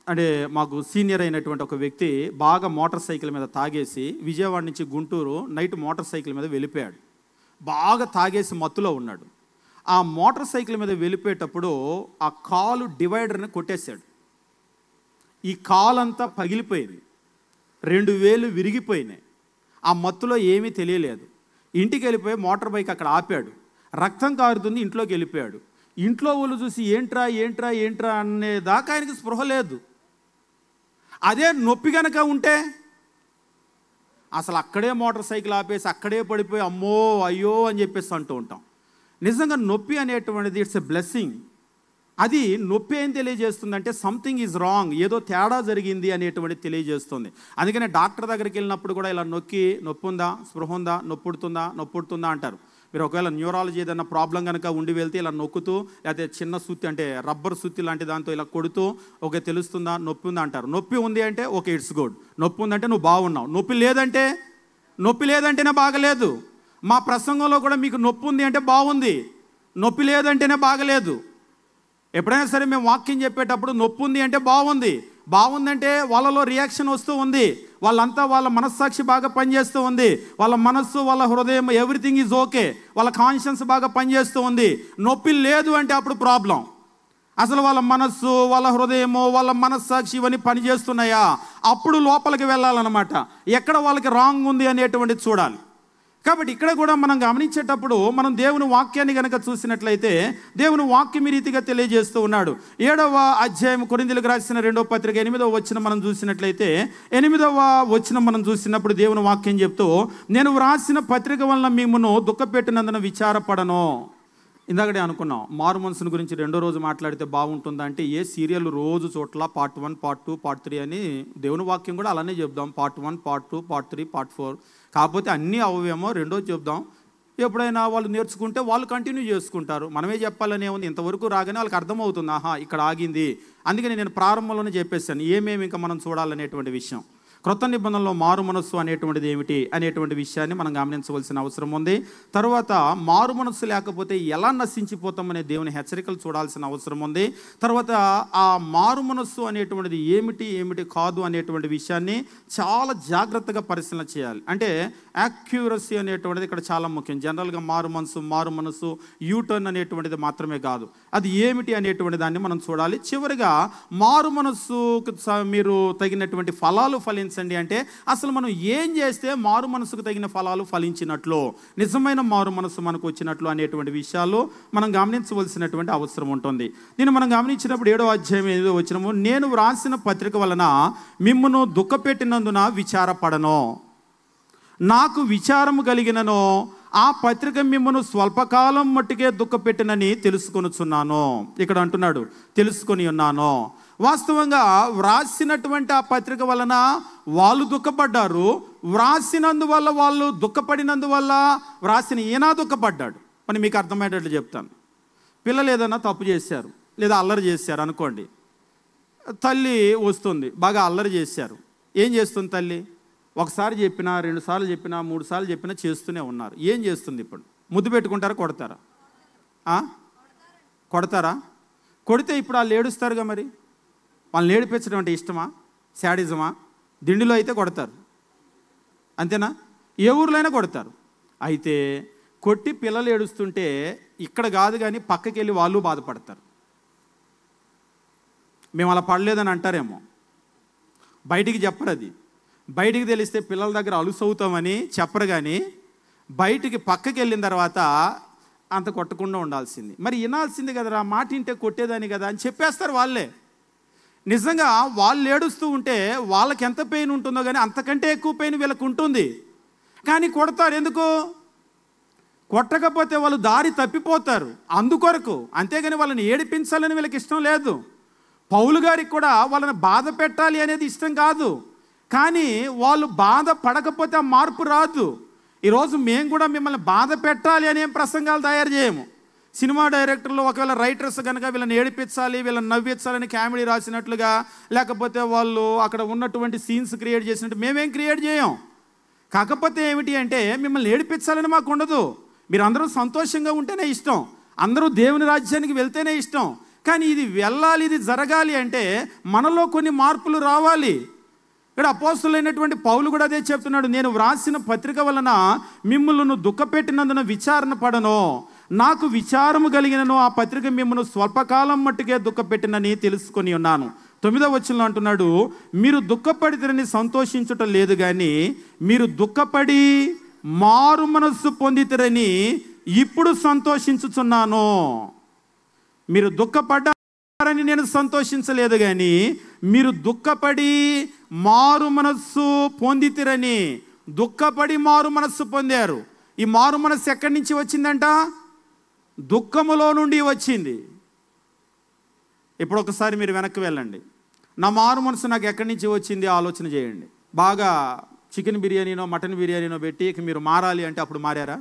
అంటే మాకు సీనియర్ అయినటువంటి ఒక వ్యక్తి బాగా మోటార్ సైకిల్ మీద తాగేసి విజయవాడ నుంచి గుంటూరు నైట్ మోటార్ సైకిల్ మీద వెళ్ళిపోయాడు. బాగా తాగేసి మత్తులో ఉన్నాడు. ఆ మోటార్ సైకిల్ మీద వెళ్ళిపోయేటప్పుడు ఆ కాలు డివైడర్ని కొట్టేశాడు. ఈ కాలంతా పగిలిపోయింది, 2 వేలు విరిగిపోయినాయి. ఆ మత్తులో ఏమీ తెలియలేదు. ఇంటికి వెళ్ళిపోయి మోటార్ బైక్ అక్కడ ఆపాడు, రక్తం కారుతుంది, ఇంట్లోకి వెళ్ళిపోయాడు. ఇంట్లో వాళ్ళు చూసి ఏంట్రా ఏంట్రా ఏంట్రా అనేదాకా ఆయనకి స్పృహ లేదు. అదే నొప్పి కనుక ఉంటే అసలు అక్కడే మోటార్ సైకిల్ ఆపేసి అక్కడే పడిపోయి అమ్మో అయ్యో అని చెప్పేసి అంటూ ఉంటాం. నిజంగా నొప్పి అనేటువంటిది ఇట్స్ ఎ బ్లెస్సింగ్. అది నొప్పి ఏం తెలియజేస్తుందంటే సంథింగ్ ఈజ్ రాంగ్, ఏదో తేడా జరిగింది అనేటువంటిది తెలియజేస్తుంది. అందుకనే డాక్టర్ దగ్గరికి వెళ్ళినప్పుడు కూడా ఇలా నొక్కి నొప్పి ఉందా, స్పృహ ఉందా, నొప్పుడుతుందా అంటారు. మీరు ఒకవేళ న్యూరాలజీ ఏదైనా ప్రాబ్లం కనుక ఉండి వెళ్తే ఇలా నొక్కుతూ, లేకపోతే చిన్న సుత్తి అంటే రబ్బర్ సుత్తి లాంటి దాంతో ఇలా కొడుతూ ఓకే తెలుస్తుందా, నొప్పి ఉందా అంటారు. నొప్పి ఉంది అంటే ఓకే ఇట్స్ గుడ్, నొప్పి ఉందంటే నువ్వు బాగున్నావు. నొప్పి లేదంటేనే బాగలేదు. మా ప్రసంగంలో కూడా మీకు నొప్పి ఉంది అంటే బాగుంది, నొప్పి లేదంటేనే బాగలేదు. ఎప్పుడైనా సరే మేము వాక్యం చెప్పేటప్పుడు నొప్పి ఉంది అంటే బాగుందంటే వాళ్ళలో రియాక్షన్ వస్తూ ఉంది, వాళ్ళంతా వాళ్ళ మనస్సాక్షి బాగా పనిచేస్తూ ఉంది, వాళ్ళ మనస్సు వాళ్ళ హృదయం ఎవ్రీథింగ్ ఈజ్ ఓకే, వాళ్ళ కాన్షియన్స్ బాగా పనిచేస్తూ ఉంది. నొప్పి లేదు అంటే అప్పుడు ప్రాబ్లం. అసలు వాళ్ళ మనస్సు వాళ్ళ హృదయము వాళ్ళ మనస్సాక్షి ఇవన్నీ పనిచేస్తున్నాయా, అప్పుడు లోపలికి వెళ్ళాలన్నమాట. ఎక్కడ వాళ్ళకి రాంగ్ ఉంది అనేటువంటిది చూడాలి. కాబట్టి ఇక్కడ కూడా మనం గమనించేటప్పుడు మనం దేవుని వాక్యాన్ని కనుక చూసినట్లయితే దేవుని వాక్యం ఈ రీతిగా తెలియజేస్తూ ఉన్నాడు. 7వ అధ్యాయం కొరింథీయులకు రాసిన 2వ పత్రిక 8వ వచనం మనం చూసినట్లయితే 8వ వచనం మనం చూసినప్పుడు దేవుని వాక్యం చెప్తూ, నేను వ్రాసిన పత్రిక వలన మిమ్మును దుఃఖపెట్టినందున విచారపడను. ఇందాకడే అనుకున్నాం మారు మనసుని గురించి 2వ రోజు మాట్లాడితే బాగుంటుందా అంటే, ఏ సీరియల్ రోజు చోట్ల పార్ట్ 1 పార్ట్ 2 పార్ట్ 3 అని దేవుని వాక్యం కూడా అలానే చెప్దాం. పార్ట్ 1 పార్ట్ 2 పార్ట్ 3 పార్ట్ 4 కాకపోతే అన్నీ అవేమో 2వ చెప్దాం. ఎప్పుడైనా వాళ్ళు నేర్చుకుంటే వాళ్ళు కంటిన్యూ చేసుకుంటారు. మనమే చెప్పాలని ఏముంది, ఇంతవరకు రాగానే వాళ్ళకి అర్థమవుతుంది, ఆహా ఇక్కడ ఆగింది. అందుకని నేను ప్రారంభంలోనే చెప్పేశాను ఏమేమి ఇంకా మనం చూడాలనేటువంటి విషయం. క్రొత్త నిబంధనలో మారు మనస్సు అనేటువంటిది ఏమిటి అనేటువంటి విషయాన్ని మనం గమనించవలసిన అవసరం ఉంది. తర్వాత మారు మనస్సు లేకపోతే ఎలా నశించిపోతామనే దేవుని హెచ్చరికలు చూడాల్సిన అవసరం ఉంది. తర్వాత ఆ మారు మనస్సు అనేటువంటిది ఏమిటి కాదు అనేటువంటి విషయాన్ని చాలా జాగ్రత్తగా పరిశీలన చేయాలి. అంటే యాక్యురసీ అనేటువంటిది ఇక్కడ చాలా ముఖ్యం. జనరల్గా మారు మనస్సు యూటర్న్ అనేటువంటిది మాత్రమే కాదు, అది ఏమిటి అనేటువంటి దాన్ని మనం చూడాలి. చివరిగా మారు మనస్సుకు మీరు తగినటువంటి ఫలాలు ఫలించండి అంటే అసలు మనం ఏం చేస్తే మారు మనసుకు తగిన ఫలాలు ఫలించినట్లు, నిజమైన మారు మనసు మనకు వచ్చినట్లు అనేటువంటి విషయాలు మనం గమనించవలసినటువంటి అవసరం ఉంటుంది. దీన్ని మనం గమనించినప్పుడు 7వ అధ్యాయం 8వ వచనము, నేను వ్రాసిన పత్రిక వలన మిమ్మును దుఃఖపెట్టినందున విచారపడను, నాకు విచారము కలిగినను ఆ పత్రిక మిమ్మును స్వల్పకాలం మట్టుకే దుఃఖపెట్టినని తెలుసుకొనుచున్నాను. ఇక్కడ అంటున్నాడు తెలుసుకొని ఉన్నాను. వాస్తవంగా వ్రాసినటువంటి ఆ పత్రిక వలన వాళ్ళు దుఃఖపడ్డారు, వ్రాసినందువల్ల వాళ్ళు దుఃఖపడినందువల్ల వ్రాసిన ఈయన దుఃఖపడ్డాడు. అని మీకు అర్థమయ్యేటట్లు చెప్తాను. పిల్లలు ఏదైనా తప్పు చేశారు లేదా అల్లరి చేశారు అనుకోండి, తల్లి వస్తుంది, బాగా అల్లరి చేశారు. ఏం చేస్తుంది తల్లి? ఒకసారి చెప్పినా 2 సార్లు చెప్పినా 3 సార్లు చెప్పినా చేస్తూనే ఉన్నారు. ఏం చేస్తుంది? ఇప్పుడు ముద్దు పెట్టుకుంటారా కొడతారా? కొడితే ఇప్పుడు వాళ్ళు ఏడుస్తారుగా, మరి వాళ్ళని ఏడిపించడం అంటే ఇష్టమా, శాడిజమా? దిండిలో అయితే కొడతారు, అంతేనా? ఏ ఊర్లో అయినా కొడతారు. అయితే కొట్టి పిల్లలు ఏడుస్తుంటే ఇక్కడ కాదు కానీ పక్కకి వెళ్ళి వాళ్ళు బాధపడతారు. మేము అలా పడలేదని అంటారేమో, బయటికి చెప్పరు. అది బయటికి తెలిస్తే పిల్లల దగ్గర అలుసవుతామని చెప్పరు, కానీ బయటికి పక్కకి వెళ్ళిన తర్వాత అంత కొట్టకుండా ఉండాల్సింది. మరి వినాల్సింది కదరా, మాట వింటే కొట్టేదాని కదా అని చెప్పేస్తారు వాళ్ళే. నిజంగా వాళ్ళు ఏడుస్తూ ఉంటే వాళ్ళకి ఎంత పెయిన్ ఉంటుందో కానీ అంతకంటే ఎక్కువ పెయిన్ వీళ్ళకు ఉంటుంది. కానీ కొడతారు. ఎందుకు కొట్టకపోతే వాళ్ళు దారి తప్పిపోతారు, అందుకొరకు. అంతేగాని వాళ్ళని ఏడిపించాలని వీళ్ళకి ఇష్టం లేదు. పౌలు గారికి కూడా వాళ్ళని బాధ పెట్టాలి అనేది ఇష్టం కాదు. కానీ వాళ్ళు బాధ పడకపోతే ఆ మార్పు రాదు. ఈరోజు మేము కూడా మిమ్మల్ని బాధ పెట్టాలి అనే ప్రసంగాలు తయారు చేయము. సినిమా డైరెక్టర్లు ఒకవేళ రైటర్స్ కనుక వీళ్ళని ఏడిపించాలి, వీళ్ళని నవ్వించాలని కామెడీ రాసినట్లుగా, లేకపోతే వాళ్ళు అక్కడ ఉన్నటువంటి సీన్స్ క్రియేట్ చేసినట్టు మేమేం క్రియేట్ చేయం. కాకపోతే ఏమిటి అంటే మిమ్మల్ని ఏడిపించాలని మాకు ఉండదు. మీరు అందరూ సంతోషంగా ఉంటేనే ఇష్టం, అందరూ దేవుని రాజ్యానికి వెళ్తేనే ఇష్టం. కానీ ఇది వెళ్ళాలి, ఇది జరగాలి అంటే మనలో కొన్ని మార్పులు రావాలి. ఇక్కడ అపోస్తలుడైనటువంటి పౌలు కూడా అదే చెప్తున్నాడు. నేను వ్రాసిన పత్రిక వలన మిమ్మల్ని దుఃఖపెట్టినందున విచారణ పడను, నాకు విచారము కలిగినను ఆ పత్రిక మిమ్మల్ని స్వల్పకాలం మట్టుకే దుఃఖపెట్టినని తెలుసుకొని ఉన్నాను. 9వ వచనంలో అంటున్నాడు, మీరు దుఃఖపడితేరని సంతోషించుట లేదు, కానీ మీరు దుఃఖపడి మారు మనస్సు పొందితరని ఇప్పుడు సంతోషించుచున్నాను. మీరు దుఃఖపడ్డారని నేను సంతోషించలేదు, కానీ మీరు దుఃఖపడి మారు మనస్సు పొందితిరని. దుఃఖపడి మారు మనస్సు పొందారు. ఈ మారు మనస్సు ఎక్కడి నుంచి వచ్చిందంట? దుఃఖములో నుండి వచ్చింది. ఇప్పుడు ఒకసారి మీరు వెనక్కి వెళ్ళండి. నా మారు మనసు నాకు ఎక్కడి నుంచి వచ్చింది ఆలోచన చేయండి. బాగా చికెన్ బిర్యానీనో మటన్ బిర్యానీనో పెట్టి ఇక మీరు మారాలి అంటే అప్పుడు మారారా?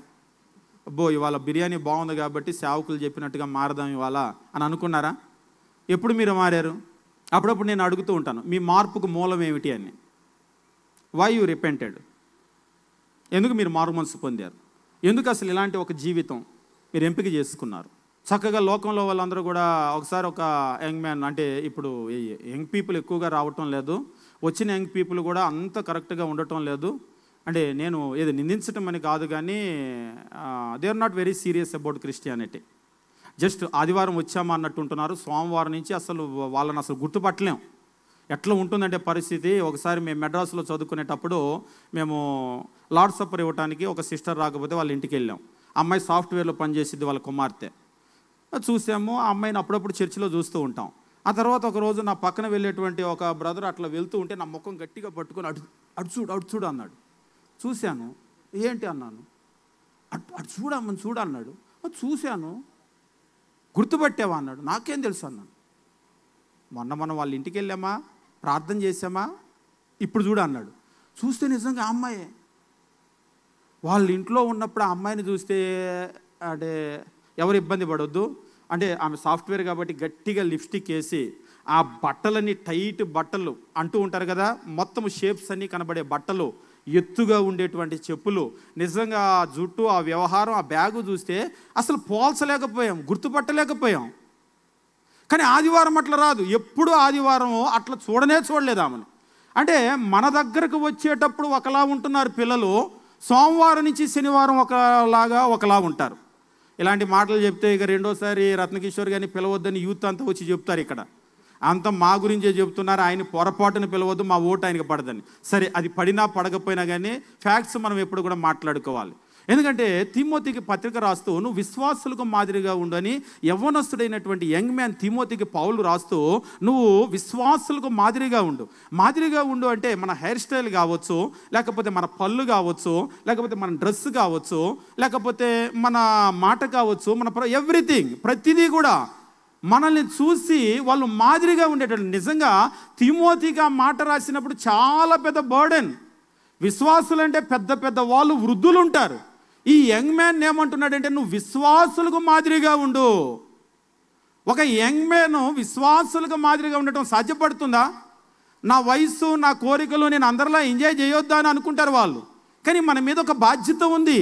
అబ్బో ఇవాళ బిర్యానీ బాగుంది కాబట్టి సేవకులు చెప్పినట్టుగా మారదాం ఇవాళ అని అనుకున్నారా? ఎప్పుడు మీరు మారారు? అప్పుడప్పుడు నేను అడుగుతూ ఉంటాను, మీ మార్పుకు మూలం ఏమిటి అని. Why you repented? ఎందుకు మీరు మారు మనసు పొందారు? ఎందుకు అసలు ఇలాంటి ఒక జీవితం మీరు ఎంపిక చేసుకున్నారు? చక్కగా లోకంలో వాళ్ళందరూ కూడా ఒకసారి ఒక యంగ్ మ్యాన్, అంటే ఇప్పుడు యంగ్ పీపుల్ ఎక్కువగా రావటం లేదు, వచ్చిన యంగ్ పీపుల్ కూడా అంత కరెక్ట్గా ఉండటం లేదు. అంటే నేను ఏది నిందించటం అని కాదు, కానీ they are not very serious about Christianity. Just ఆదివారం వచ్చామా అన్నట్టు ఉంటున్నారు. సోమవారం నుంచి అసలు వాళ్ళని అసలు గుర్తుపట్టలేం. ఎట్లా ఉంటుందంటే పరిస్థితి. ఒకసారి మేము మెడ్రాస్లో చదువుకునేటప్పుడు మేము లార్డ్ సప్పర్ ఇవ్వడానికి ఒక సిస్టర్ రాకపోతే వాళ్ళ ఇంటికి వెళ్ళాం. అమ్మాయి సాఫ్ట్వేర్లో పనిచేసిద్ది, వాళ్ళ కుమార్తె. చూసాము. ఆ అమ్మాయిని అప్పుడప్పుడు చర్చిలో చూస్తూ ఉంటాం. ఆ తర్వాత ఒకరోజు నా పక్కన వెళ్ళేటువంటి ఒక బ్రదర్ అట్లా వెళ్తూ ఉంటే నా ముఖం గట్టిగా పట్టుకొని అటు చూడు అన్నాడు. చూశాను. ఏంటి అన్నాను. అటు చూడమ్మని చూడన్నాడు. చూశాను. గుర్తుపట్టావా అన్నాడు. నాకేం తెలుసు అన్నాను. మొన్న వాళ్ళ ఇంటికి వెళ్ళామా, ప్రార్థన చేసామా, ఇప్పుడు చూడు అన్నాడు. చూస్తే నిజంగా ఆ అమ్మాయే. వాళ్ళ ఇంట్లో ఉన్నప్పుడు ఆ అమ్మాయిని చూస్తే అంటే ఎవరు ఇబ్బంది పడొద్దు, అంటే ఆమె సాఫ్ట్వేర్ కాబట్టి గట్టిగా లిప్స్టిక్ వేసి ఆ బట్టలన్నీ టైట్ బట్టలు అంటూ ఉంటారు కదా, మొత్తం షేప్స్ అన్నీ కనబడే బట్టలు, ఎత్తుగా ఉండేటువంటి చెప్పులు, నిజంగా ఆ జుట్టు, ఆ వ్యవహారం, ఆ బ్యాగు చూస్తే అసలు పోల్చలేకపోయాం, గుర్తుపట్టలేకపోయాం. కానీ ఆదివారం అట్లా రాదు. ఎప్పుడు ఆదివారం అట్లా చూడలేదు ఆమెను. అంటే మన దగ్గరకు వచ్చేటప్పుడు ఒకలా ఉంటున్నారు పిల్లలు, సోమవారం నుంచి శనివారం ఒకలా ఉంటారు. ఇలాంటి మాటలు చెప్తే ఇక రెండోసారి రత్నకిషోర్ గారిని పిలవద్దని యూత్ అంతా వచ్చి చెప్తారు. ఇక్కడ అంతా మా గురించే చెప్తున్నారు, ఆయన పొరపాటును పిలవద్దు, మా ఓటు ఆయనకి పడదని. సరే, అది పడినా పడకపోయినా కానీ ఫ్యాక్ట్స్ మనం ఎప్పుడు కూడా మాట్లాడుకోవాలి. ఎందుకంటే తిమోతికి పత్రిక రాస్తూ నువ్వు విశ్వాసులకు మాదిరిగా ఉండని యవ్వనస్తుడైనటువంటి యంగ్ మ్యాన్ తిమోతికి పౌలు రాస్తూ నువ్వు విశ్వాసులకు మాదిరిగా ఉండు అంటే మన హెయిర్ స్టైల్ కావచ్చు, లేకపోతే మన పళ్ళు కావచ్చు, లేకపోతే మన డ్రెస్ కావచ్చు, లేకపోతే మన మాట కావచ్చు, మన ఎవ్రీథింగ్, ప్రతిదీ కూడా మనల్ని చూసి వాళ్ళు మాదిరిగా ఉండేటట్టు. నిజంగా తిమోతిగా మాట రాసినప్పుడు చాలా పెద్ద బర్డెన్. విశ్వాసులు అంటే పెద్ద వాళ్ళు, వృద్ధులు ఉంటారు. ఈ యంగ్ మ్యాన్ ఏమంటున్నాడంటే నువ్వు విశ్వాసులకు మాదిరిగా ఉండు. ఒక యంగ్ మ్యాన్ విశ్వాసులకు మాదిరిగా ఉండటం సాధ్యపడుతుందా? నా వయసు, నా కోరికలు నేను అందరిలా ఎంజాయ్ చేయొద్దా అని అనుకుంటారు వాళ్ళు. కానీ మన మీద ఒక బాధ్యత ఉంది.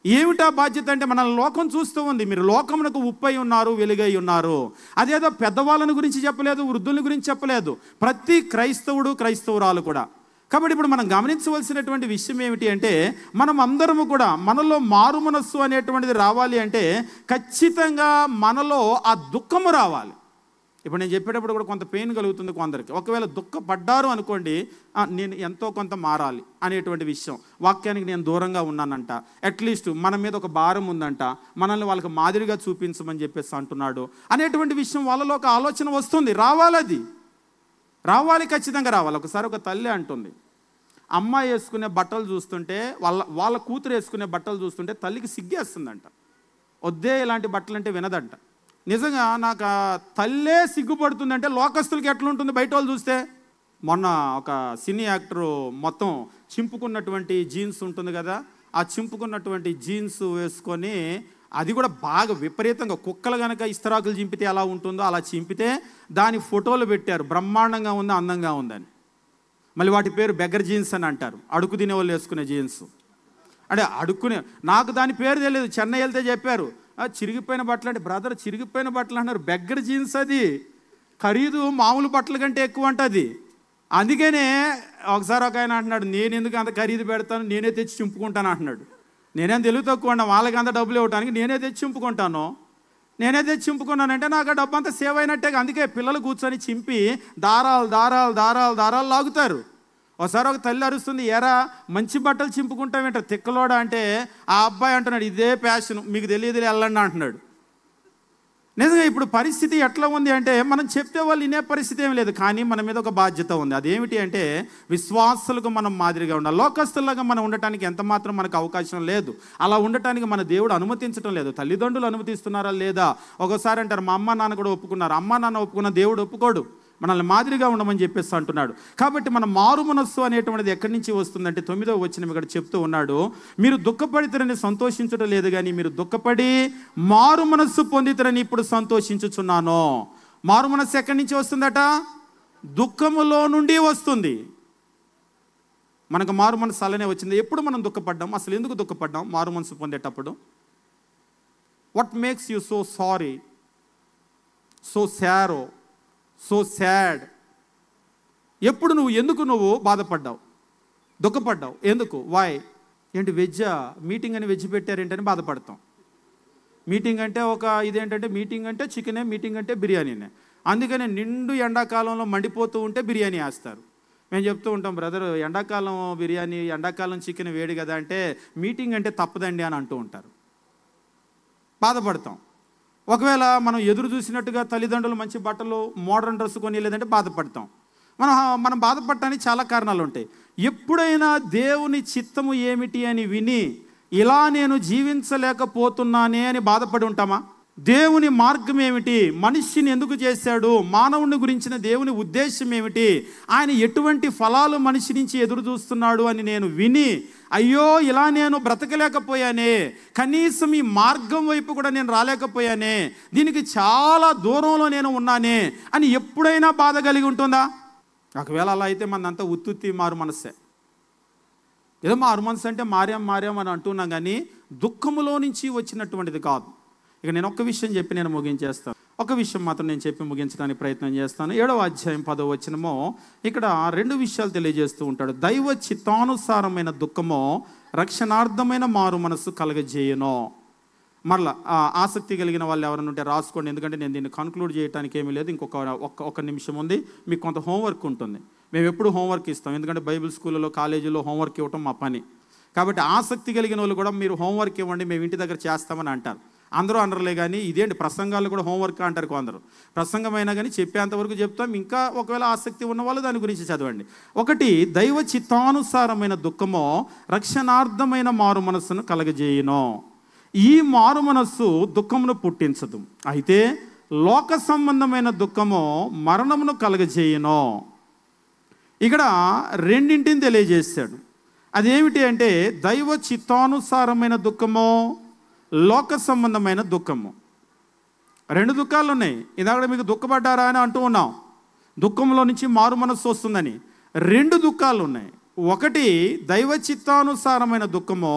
ఏమిటా బాధ్యత అంటే మన లోకం చూస్తూ ఉంది. మీరు లోకమునకు ఉప్పై ఉన్నారు, వెలుగై ఉన్నారు. అదేదో పెద్దవాళ్ళని గురించి చెప్పలేదు, వృద్ధుల గురించి చెప్పలేదు, ప్రతి క్రైస్తవుడు క్రైస్తవురాలు కూడా. కాబట్టి ఇప్పుడు మనం గమనించవలసినటువంటి విషయం ఏమిటి అంటే మనం అందరము కూడా మనలో మారు మనస్సు అనేటువంటిది రావాలి అంటే ఖచ్చితంగా మనలో ఆ దుఃఖము రావాలి. ఇప్పుడు నేను చెప్పేటప్పుడు కూడా కొంత పెయిన్ కలుగుతుంది కొందరికి. ఒకవేళ దుఃఖపడ్డారు అనుకోండి, నేను ఎంతో కొంత మారాలి అనేటువంటి విషయం, వాక్యానికి నేను దూరంగా ఉన్నానంట, అట్లీస్ట్ మన మీద ఒక భారం ఉందంట, మనల్ని వాళ్ళకి మాదిరిగా చూపించమని చెప్పేసి అంటున్నాడు అనేటువంటి విషయం వాళ్ళలో ఒక ఆలోచన వస్తుంది. రావాలి, ఖచ్చితంగా రావాలి. ఒకసారి ఒక తల్లి అంటుంది, అమ్మాయి వేసుకునే బట్టలు చూస్తుంటే వాళ్ళ కూతురు వేసుకునే బట్టలు చూస్తుంటే తల్లికి సిగ్గేస్తుందంట. వద్దే ఇలాంటి బట్టలు అంటే వినదంట. నిజంగా నాకు ఆ తల్లే సిగ్గుపడుతుందంటే లోకస్తులకి ఎట్లుంటుంది బయట వాళ్ళు చూస్తే. మొన్న ఒక సినీ యాక్టరు మొత్తం చింపుకున్నటువంటి జీన్స్ ఉంటుంది కదా, ఆ చింపుకున్నటువంటి జీన్స్ వేసుకొని, అది కూడా బాగా విపరీతంగా కుక్కలు కనుక ఇస్తరాకులు చింపితే ఎలా ఉంటుందో అలా చింపితే దాని ఫోటోలు పెట్టారు. బ్రహ్మాండంగా ఉంది, అందంగా ఉందని. మళ్ళీ వాటి పేరు బెగ్గర్ జీన్స్ అని అంటారు. అడుగు తినే వాళ్ళు వేసుకునే జీన్స్ అంటే అడుక్కునే. నాకు దాని పేరు తెలియదు, చెన్నై వెళ్తే చెప్పారు చిరిగిపోయిన బట్టలు అంటే. బ్రదర్, చిరిగిపోయిన బట్టలు అన్నారు, బెగ్గర్ జీన్స్ అది ఖరీదు మామూలు బట్టల కంటే ఎక్కువ అంట అది. అందుకనే ఒకసారి ఒక ఆయన అంటున్నాడు, నేను ఎందుకు అంత ఖరీదు పెడతాను, నేనే తెచ్చి చింపుకుంటాను అంటున్నాడు. నేనేం తెలివి తక్కువ అన్నా, వాళ్ళకి అంత డబ్బులు ఇవ్వడానికి నేనే తెచ్చి చింపుకుంటాను. నేనే తెచ్చి చింపుకున్నానంటే నాకు ఆ డబ్బు అంతా సేవ్ అయినట్టే. అందుకే పిల్లలు కూర్చొని చింపి దారాలు దారాలు దారాలు దారాలు లాగుతారు. ఒకసారి ఒక తల్లి అరుస్తుంది, ఎరా మంచి బట్టలు చింపుకుంటామేంటారు తిక్కలోడా అంటే, ఆ అబ్బాయి అంటున్నాడు ఇదే ప్యాషన్, మీకు తెలియదు వెళ్ళండి అంటున్నాడు. నిజంగా ఇప్పుడు పరిస్థితి ఎట్లా ఉంది అంటే, మనం చెప్తే వాళ్ళు వినే పరిస్థితి ఏం లేదు. కానీ మన మీద ఒక బాధ్యత ఉంది. అదేమిటి అంటే, విశ్వాసులకు మనం మాదిరిగా ఉండాలి. లోకస్తులాగా మనం ఉండటానికి ఎంత మాత్రం మనకు అవకాశం లేదు. అలా ఉండటానికి మన దేవుడు అనుమతించడం లేదు. తల్లిదండ్రులు అనుమతిస్తున్నారా లేదా? ఒకసారి అంటారు మా అమ్మ నాన్న కూడా ఒప్పుకున్నారు. అమ్మ నాన్న ఒప్పుకున్న దేవుడు ఒప్పుకోడు. మనల్ని మాదిరిగా ఉండమని చెప్పేసి అంటున్నాడు. కాబట్టి మన మారు మనస్సు అనేటువంటిది ఎక్కడి నుంచి వస్తుందంటే 9వ వచనం ఇక్కడ చెప్తూ ఉన్నాడు, మీరు దుఃఖపడితేరని సంతోషించడం లేదు కానీ మీరు దుఃఖపడి మారు మనస్సు పొందితరని ఇప్పుడు సంతోషించుచున్నాను. మారు మనస్సు ఎక్కడి నుంచి వస్తుందట? దుఃఖములో నుండి వస్తుంది. మనకు మారు మనస్సు అలానే వచ్చింది. ఎప్పుడు మనం దుఃఖపడ్డాం? అసలు ఎందుకు దుఃఖపడ్డాం మారు మనస్సు పొందేటప్పుడు? What makes you so sorry, so sorrow, so sad? ఎప్పుడు ఎందుకు నువ్వు బాధపడ్డావు, దుఃఖపడ్డావు? ఎందుకు? వై? ఏంటి వెజ్జా? మీటింగ్ అని వెజ్ పెట్టారేంటని బాధపడతాం. మీటింగ్ అంటే ఇదేంటంటే మీటింగ్ అంటే చికెనే, మీటింగ్ అంటే బిర్యానీనే. అందుకనే నిండు ఎండాకాలంలో మండిపోతూ ఉంటే బిర్యానీ వేస్తారు. మేము చెప్తూ ఉంటాం, బ్రదర్ ఎండాకాలం బిర్యానీ, ఎండాకాలం చికెన్ వేడి కదా అంటే, మీటింగ్ అంటే తప్పదండి అని అంటూ ఉంటారు. బాధపడతాం. ఒకవేళ మనం ఎదురు చూసినట్టుగా తల్లిదండ్రులు మంచి బట్టలు మోడర్న్ డ్రెస్ కొని లేదంటే బాధపడతాం. మనం బాధపడటానికి చాలా కారణాలు ఉంటాయి. ఎప్పుడైనా దేవుని చిత్తము ఏమిటి అని విని ఇలా నేను జీవించలేకపోతున్నానే అని బాధపడి ఉంటామా? దేవుని మార్గం ఏమిటి, మనిషిని ఎందుకు చేశాడు, మానవుని గురించిన దేవుని ఉద్దేశం ఏమిటి, ఆయన ఎటువంటి ఫలాలు మనిషి నుంచి ఎదురు చూస్తున్నాడు అని నేను విని, అయ్యో ఇలా నేను బ్రతకలేకపోయానే, కనీసం ఈ మార్గం వైపు కూడా నేను రాలేకపోయానే, దీనికి చాలా దూరంలో నేను ఉన్నానే అని ఎప్పుడైనా బాధ కలిగి ఉంటుందా? ఒకవేళ అలా అయితే మనంతా ఉత్తుత్తి మారు మనస్సే. ఏదో మారు మనస్సు అంటే మారాం అని అంటున్నాం, కానీ దుఃఖములో నుంచి వచ్చినటువంటిది కాదు. ఇక నేను ఒక్క విషయం చెప్పి నేను ముగించేస్తాను. ఒక విషయం మాత్రం నేను చెప్పి ముగించడానికి ప్రయత్నం చేస్తాను. 7వ అధ్యాయం 10వ వచనము ఇక్కడ 2 విషయాలు తెలియజేస్తూ ఉంటాడు. దైవ చిత్తానుసారమైన దుఃఖము రక్షణార్థమైన మారు మనస్సు కలగజేయను. మరలా ఆసక్తి కలిగిన వాళ్ళు ఎవరైనా ఉంటే రాసుకోండి, ఎందుకంటే నేను దీన్ని కన్క్లూడ్ చేయడానికి ఏమీ లేదు. ఇంకొక నిమిషం ఉంది. మీకు కొంత హోంవర్క్ ఉంటుంది. మేము ఎప్పుడు హోంవర్క్ ఇస్తాం, ఎందుకంటే బైబిల్ స్కూళ్ళలో కాలేజీలో హోంవర్క్ ఇవ్వటం మా పని. కాబట్టి ఆసక్తి కలిగిన వాళ్ళు కూడా మీరు హోంవర్క్ ఇవ్వండి, మేము ఇంటి దగ్గర చేస్తామని అంటారు. అందరూ అనరులే కానీ ఇదేంటి ప్రసంగాలు కూడా హోంవర్క్ అంటారు కొందరు. ప్రసంగమైనా కానీ చెప్పేంతవరకు చెప్తాం. ఇంకా ఒకవేళ ఆసక్తి ఉన్న వాళ్ళు దాని గురించి చదవండి. ఒకటి, దైవ చిత్తానుసారమైన దుఃఖము రక్షణార్థమైన మారు మనస్సును కలగజేయును. ఈ మారు మనస్సు దుఃఖమును పుట్టించదు, అయితే లోక సంబంధమైన దుఃఖము మరణమును కలగజేయును. ఇక్కడ రెండింటిని తెలియజేశాడు. అదేమిటి అంటే దైవ చిత్తానుసారమైన దుఃఖము, లోక సంబంధమైన దుఃఖము. 2 దుఃఖాలు ఉన్నాయి. ఇదాక మీకు దుఃఖపడ్డారా అని అంటూ ఉన్నాం, దుఃఖంలో నుంచి మారు మనస్సు వస్తుందని. 2 దుఃఖాలు ఉన్నాయి. ఒకటి దైవ చిత్తానుసారమైన దుఃఖము,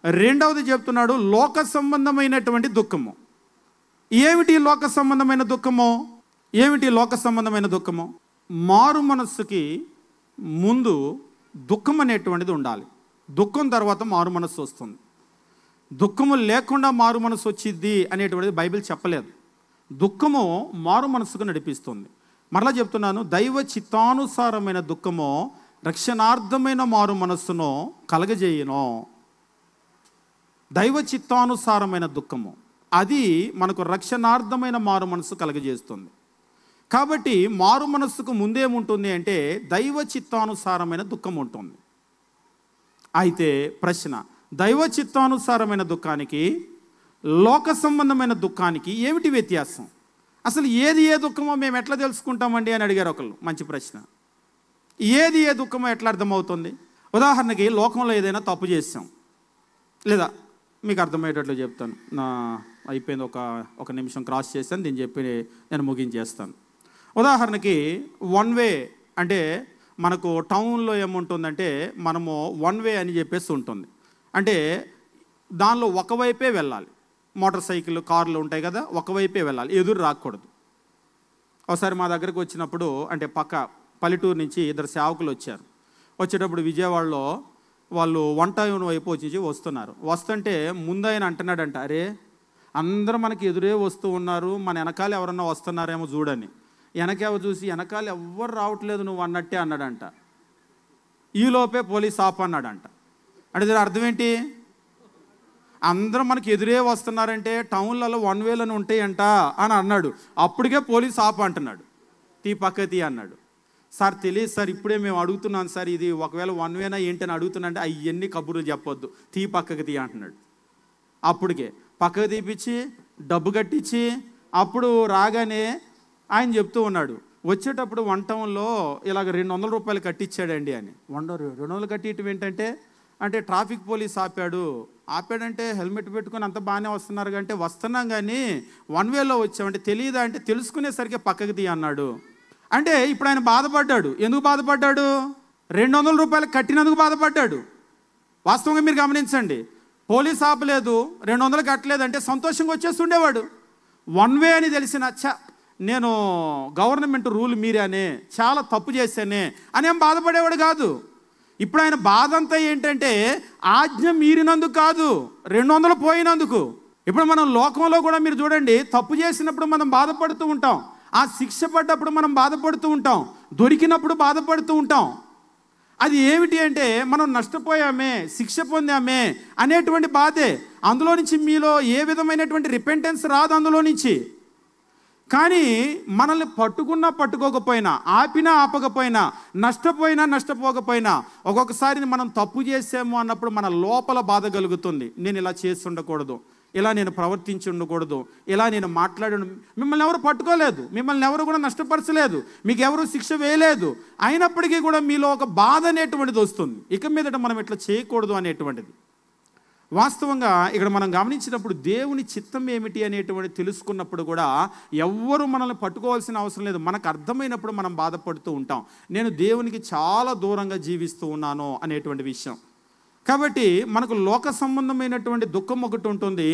రెండవది చెప్తున్నాడు లోక సంబంధమైనటువంటి దుఃఖము. ఏమిటి లోక సంబంధమైన దుఃఖము? ఏమిటి లోక సంబంధమైన దుఃఖము? మారు మనస్సుకి ముందు దుఃఖం అనేటువంటిది ఉండాలి. దుఃఖం తర్వాత మారు మనస్సు వస్తుంది. దుఃఖము లేకుండా మారు మనసు వచ్చింది అనేటువంటిది బైబిల్ చెప్పలేదు. దుఃఖము మారు మనసుకు నడిపిస్తుంది. మరలా చెప్తున్నాను, దైవ చిత్తానుసారమైన దుఃఖము రక్షణార్థమైన మారు మనస్సును కలగజేయును. దైవ చిత్తానుసారమైన దుఃఖము అది మనకు రక్షణార్థమైన మారు మనస్సు కలగజేస్తుంది. కాబట్టి మారు మనస్సుకు ముందేముంటుంది అంటే దైవ చిత్తానుసారమైన దుఃఖం ఉంటుంది. అయితే ప్రశ్న, దైవ చిత్తానుసారమైన దుఃఖానికి లోక సంబంధమైన దుఃఖానికి ఏమిటి వ్యత్యాసం? అసలు ఏది ఏ దుఃఖమో మేము ఎట్లా తెలుసుకుంటామండి అని అడిగారు ఒకళ్ళు. మంచి ప్రశ్న. ఏది ఏ దుఃఖమో ఎట్లా అర్థమవుతుంది? ఉదాహరణకి లోకంలో ఏదైనా తప్పు చేసాం, లేదా మీకు అర్థమయ్యేటట్లు చెప్తాను. అయిపోయింది, ఒక నిమిషం క్రాస్ చేశాను, దీన్ని చెప్పి నేను ముగించేస్తాను. ఉదాహరణకి వన్ వే అంటే మనకు టౌన్లో ఏముంటుందంటే మనము వన్ వే అని చెప్పేసి ఉంటుంది. అంటే దానిలో ఒకవైపే వెళ్ళాలి. మోటార్ సైకిల్, కార్లు ఉంటాయి కదా, ఒకవైపే వెళ్ళాలి, ఎదురు రాకూడదు. ఒకసారి మా దగ్గరకు వచ్చినప్పుడు, అంటే పక్క పల్లెటూరు నుంచి ఇద్దరు సేవకులు వచ్చారు. వచ్చేటప్పుడు విజయవాడలో వాళ్ళు వంట వైపు వచ్చి వస్తున్నారు. వస్తుంటే ముందు ఆయన అంటున్నాడంట, అరే అందరూ మనకి ఎదురే వస్తూ ఉన్నారు, మన వెనకాల ఎవరన్నా వస్తున్నారేమో చూడని. వెనకేవో చూసి వెనకాల ఎవ్వరు రావట్లేదు నువ్వు అన్నట్టే అన్నాడంట. ఈలోపే పోలీస్ ఆప్ అన్నాడంట. అంటే దీని అర్థం ఏంటి? అందరూ మనకి ఎదురే వస్తున్నారంటే టౌన్లలో వన్ వేలను ఉంటాయంట అని అన్నాడు. అప్పటికే పోలీస్ ఆప్ అంటున్నాడు. తీ పక్క తీ అన్నాడు. సార్ తెలియదు సార్, ఇప్పుడే మేము అడుగుతున్నాను సార్, ఇది ఒకవేళ వన్ వేనా ఏంటని అడుగుతున్నా అంటే అవన్నీ కబుర్లు చెప్పొద్దు, తీ పక్కకి తీ అంటున్నాడు. అప్పటికే పక్కకు తీపిచ్చి డబ్బు కట్టించి అప్పుడు రాగానే ఆయన చెప్తూ ఉన్నాడు, వచ్చేటప్పుడు వన్ టౌన్లో ఇలాగ 200 రూపాయలు కట్టించాడండి అని. 200 కట్టియటం ఏంటంటే, అంటే ట్రాఫిక్ పోలీస్ ఆపాడంటే హెల్మెట్ పెట్టుకొని అంత బాగానే వస్తున్నారు అంటే వస్తున్నాం కానీ వన్ వేలో వచ్చామంటే తెలియదా అంటే తెలుసుకునేసరికి పక్కకి తీ అన్నాడు. అంటే ఇప్పుడు ఆయన బాధపడ్డాడు. ఎందుకు బాధపడ్డాడు? 200 రూపాయలు కట్టినందుకు బాధపడ్డాడు. వాస్తవంగా మీరు గమనించండి, పోలీస్ ఆపలేదు, 200 కట్టలేదంటే సంతోషంగా వచ్చేస్తుండేవాడు. వన్ వే అని తెలిసిన నేను గవర్నమెంట్ రూల్ మీరానే, చాలా తప్పు చేశానే అని ఏం బాధపడేవాడు కాదు. ఇప్పుడు ఆయన బాధ అంతా ఏంటంటే ఆజ్ఞ మీరినందుకు కాదు, 200 పోయినందుకు. ఇప్పుడు మనం లోకంలో కూడా మీరు చూడండి, తప్పు చేసినప్పుడు మనం బాధపడుతూ ఉంటాం, ఆ శిక్ష పడ్డప్పుడు మనం బాధపడుతూ ఉంటాం, దొరికినప్పుడు బాధపడుతూ ఉంటాం. అది ఏమిటి అంటే మనం నష్టపోయామే, శిక్ష పొందామే అనేటువంటి బాధే. అందులో నుంచి మీలో ఏ విధమైనటువంటి రిపెంటెన్స్ రాదు అందులో నుంచి. కానీ మనల్ని పట్టుకున్నా పట్టుకోకపోయినా, ఆపినా ఆపకపోయినా, నష్టపోకపోయినా ఒక్కొక్కసారి మనం తప్పు చేసాము అన్నప్పుడు మన లోపల బాధ కలుగుతుంది. నేను ఇలా చేసి ఉండకూడదు, ఇలా నేను ప్రవర్తించి ఉండకూడదు, ఇలా నేను మాట్లాడి. మిమ్మల్ని ఎవరు పట్టుకోలేదు, మిమ్మల్ని ఎవరు కూడా నష్టపరచలేదు, మీకు ఎవరు శిక్ష వేయలేదు, అయినప్పటికీ కూడా మీలో ఒక బాధ అనేటువంటిది వస్తుంది. ఇక మీదట మనం ఇట్లా చేయకూడదు అనేటువంటిది. వాస్తవంగా ఇక్కడ మనం గమనించినప్పుడు దేవుని చిత్తం ఏమిటి అనేటువంటి తెలుసుకున్నప్పుడు కూడా ఎవ్వరూ మనల్ని పట్టుకోవాల్సిన అవసరం లేదు. మనకు అర్థమైనప్పుడు మనం బాధపడుతూ ఉంటాం, నేను దేవునికి చాలా దూరంగా జీవిస్తూ ఉన్నాను అనేటువంటి విషయం. కాబట్టి మనకు లోక సంబంధమైనటువంటి దుఃఖం ఒకటి ఉంటుంది.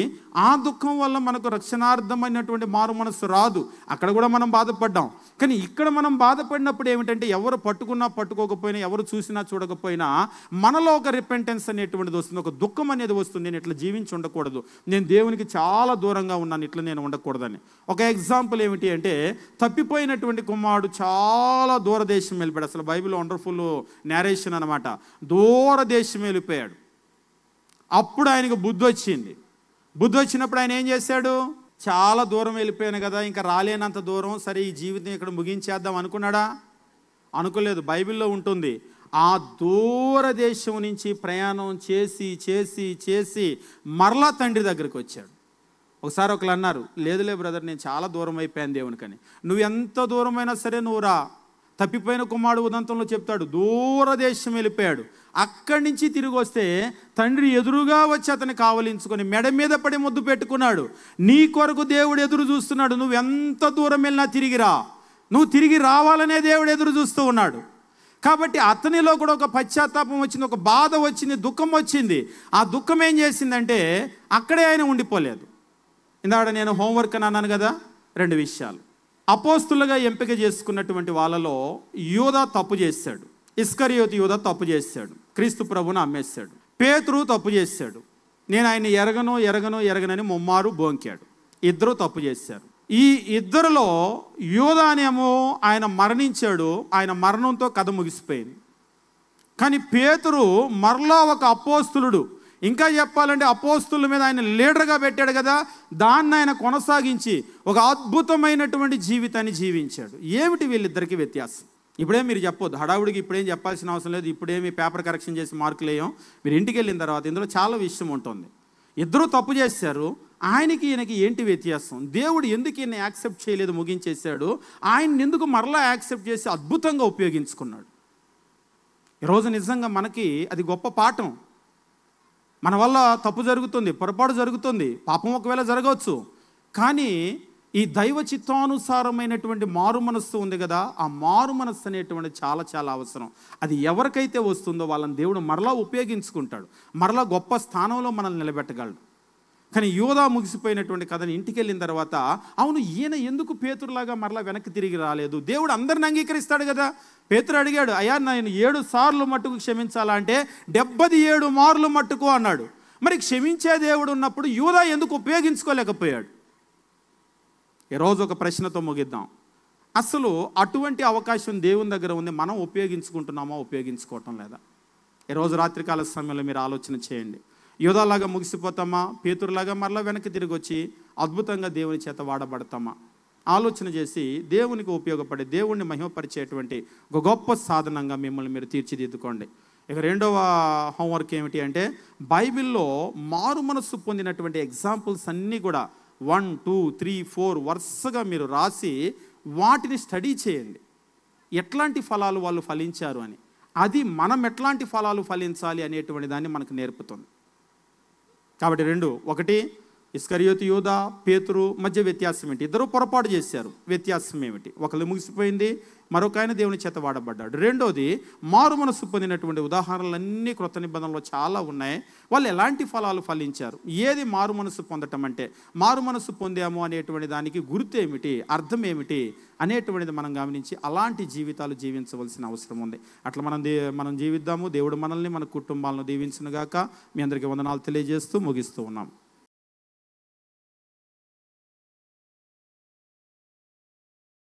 ఆ దుఃఖం వల్ల మనకు రక్షణార్థమైనటువంటి మారు మనస్సు రాదు. అక్కడ కూడా మనం బాధపడ్డాం. కానీ ఇక్కడ మనం బాధపడినప్పుడు ఏమిటంటే ఎవరు పట్టుకున్నా పట్టుకోకపోయినా, ఎవరు చూసినా చూడకపోయినా మనలో ఒక రిపెంటెన్స్ అనేటువంటిది వస్తుంది, ఒక దుఃఖం అనేది వస్తుంది. నేను ఇట్లా జీవించి ఉండకూడదు, నేను దేవునికి చాలా దూరంగా ఉన్నాను, ఇట్లా నేను ఉండకూడదని. ఒక ఎగ్జాంపుల్ ఏమిటి అంటే, తప్పిపోయినటువంటి కుమారుడు చాలా దూరదేశం వెళ్ళిపోయాడు. అసలు బైబిల్ వండర్ఫుల్ నేరేషన్ అనమాట. దూరదేశం వెళ్ళిపోయాడు. అప్పుడు ఆయనకు బుద్ధి వచ్చింది. బుద్ధి వచ్చినప్పుడు ఆయన ఏం చేశాడు? చాలా దూరం వెళ్ళిపోయాను కదా, ఇంకా రాలేనంత దూరం, సరే ఈ జీవితం ఇక్కడ ముగించేద్దాం అనుకున్నాడా? అనుకోలేదు. బైబిల్లో ఉంటుంది, ఆ దూరదేశం నుంచి ప్రయాణం చేసి చేసి చేసి మరలా తండ్రి దగ్గరికి వచ్చాడు. ఒకసారి ఒకరు అన్నారు, లేదులే బ్రదర్, నేను చాలా దూరం అయిపోయాను దేవునికని. నువ్వు ఎంత దూరమైనా సరే నువ్వు రా. తప్పిపోయిన కుమారుడు ఉదంతంలో చెప్తాడు, దూరదేశం వెళ్ళిపోయాడు. అక్కడి నుంచి తిరిగి వస్తే తండ్రి ఎదురుగా వచ్చి అతన్ని కావలించుకొని మెడ మీద పడి ముద్దు పెట్టుకున్నాడు. నీ కొరకు దేవుడు ఎదురు చూస్తున్నాడు, నువ్వు ఎంత దూరం వెళ్ళినా తిరిగిరా, నువ్వు తిరిగి రావాలనే దేవుడు ఎదురు చూస్తూ ఉన్నాడు. కాబట్టి అతనిలో కూడా ఒక పశ్చాత్తాపం వచ్చింది, ఒక బాధ వచ్చింది, దుఃఖం వచ్చింది. ఆ దుఃఖం ఏం చేసిందంటే అక్కడే ఆయన ఉండిపోలేదు. ఇందాక నేను హోంవర్క్ అని అన్నాను కదా, 2 విషయాలు. అపోస్తులుగా ఎంపిక చేసుకున్నటువంటి వాళ్ళలో యూదా తప్పు చేశాడు, ఇస్కరియోతు యూదా తప్పు చేశాడు, క్రీస్తు ప్రభువును అమ్మేశాడు. పేతురు తప్పు చేశాడు, నేను ఆయన ఎరగనని ముమ్మారు బోంకాడు. ఇద్దరు తప్పు చేశారు. ఈ ఇద్దరిలో యూదానేమో ఆయన మరణించాడు, ఆయన మరణంతో కథ ముగిసిపోయింది. కానీ పేతురు మరలా ఒక అపోస్తులుడు, ఇంకా చెప్పాలంటే అపోస్తుల మీద ఆయన లీడర్గా పెట్టాడు కదా, దాన్ని ఆయన కొనసాగించి ఒక అద్భుతమైనటువంటి జీవితాన్ని జీవించాడు. ఏమిటి వీళ్ళిద్దరికీ వ్యత్యాసం? ఇప్పుడే మీరు చెప్పొద్దు, హడావుడికి ఇప్పుడేం చెప్పాల్సిన అవసరం లేదు, ఇప్పుడేమి పేపర్ కరెక్షన్ చేసి మార్కులు వేయం. మీరు ఇంటికి వెళ్ళిన తర్వాత ఇందులో చాలా విషయం ఉంటుంది. ఇద్దరూ తప్పు చేశారు, ఆయనకి ఈయనకి ఏంటి వ్యత్యాసం? దేవుడు ఎందుకు ఈయన యాక్సెప్ట్ చేయలేదు, ముగించేశాడు? ఆయన్ని ఎందుకు మరలా యాక్సెప్ట్ చేసి అద్భుతంగా ఉపయోగించుకున్నాడు? ఈరోజు నిజంగా మనకి అది గొప్ప పాఠం. మన వల్ల తప్పు జరుగుతుంది, పొరపాటు జరుగుతుంది, పాపం ఒకవేళ జరగవచ్చు. కానీ ఈ దైవ చిత్తానుసారమైనటువంటి మారు మనస్సు ఉంది కదా, ఆ మారు మనస్సు అనేటువంటి చాలా చాలా అవసరం. అది ఎవరికైతే వస్తుందో వాళ్ళని దేవుడు మరలా ఉపయోగించుకుంటాడు, మరలా గొప్ప స్థానంలో మనల్ని నిలబెట్టగలడు. కానీ యోధా ముగిసిపోయినటువంటి కథని ఇంటికి వెళ్ళిన తర్వాత, అవును ఈయన ఎందుకు పేతురులాగా మరలా వెనక్కి తిరిగి రాలేదు? దేవుడు అందరిని అంగీకరిస్తాడు కదా. పేతురు అడిగాడు, అయ్యా నేను 7 సార్లు మట్టుకు క్షమించాలా అంటే 77 మార్లు మట్టుకు అన్నాడు. మరి క్షమించే దేవుడు ఉన్నప్పుడు యోధా ఎందుకు ఉపయోగించుకోలేకపోయాడు? ఈరోజు ఒక ప్రశ్నతో ముగిద్దాం. అసలు అటువంటి అవకాశం దేవుని దగ్గర ఉంది, మనం ఉపయోగించుకుంటున్నామా, ఉపయోగించుకోవటం లేదా? ఈరోజు రాత్రికాల సమయంలో మీరు ఆలోచన చేయండి. యోధాలాగా ముగిసిపోతామా, పేతురులాగా మరలా వెనక్కి తిరిగి వచ్చి అద్భుతంగా దేవుని చేత వాడబడతామా? ఆలోచన చేసి దేవునికి ఉపయోగపడే, దేవుణ్ణి మహిమపరిచేటువంటి ఒక గొప్ప సాధనంగా మిమ్మల్ని మీరు తీర్చిదిద్దుకోండి. ఇక రెండవ హోంవర్క్ ఏమిటి అంటే, బైబిల్లో మారు మనస్సు పొందినటువంటి ఎగ్జాంపుల్స్ అన్నీ కూడా 1, 2, 3, 4 వరుసగా మీరు రాసి వాటిని స్టడీ చేయండి. ఎట్లాంటి ఫలాలు వాళ్ళు ఫలించారు అని, అది మనం ఎట్లాంటి ఫలాలు ఫలించాలి అనేటువంటి దాన్ని మనకు నేర్పుతుంది. కాబట్టి 2, 1 ఇస్కరియోతు యూదా పేతురు మధ్య వ్యత్యాసం ఏంటి? ఇద్దరు పొరపాటు చేశారు, వ్యత్యాసం ఏమిటి? ఒకళ్ళు ముగిసిపోయింది, మరొక ఆయన దేవుని చేత వాడబడ్డాడు. రెండోది, మారు మనస్సు పొందినటువంటి ఉదాహరణలన్నీ క్రొత్త నిబంధనలో చాలా ఉన్నాయి. వాళ్ళు ఎలాంటి ఫలాలు ఫలించారు? ఏది మారు మనస్సు పొందటం అంటే? మారు మనస్సు పొందాము అనేటువంటి దానికి గుర్తు ఏమిటి, అర్థం ఏమిటి అనేటువంటిది మనం గమనించి అలాంటి జీవితాలు జీవించవలసిన అవసరం ఉంది. అట్లా మనం జీవిద్దాము. దేవుడు మనల్ని, మన కుటుంబాలను దీవించునుగాక. మీ అందరికీ వందనాలు తెలియజేస్తూ ముగిస్తూ ఉన్నాం.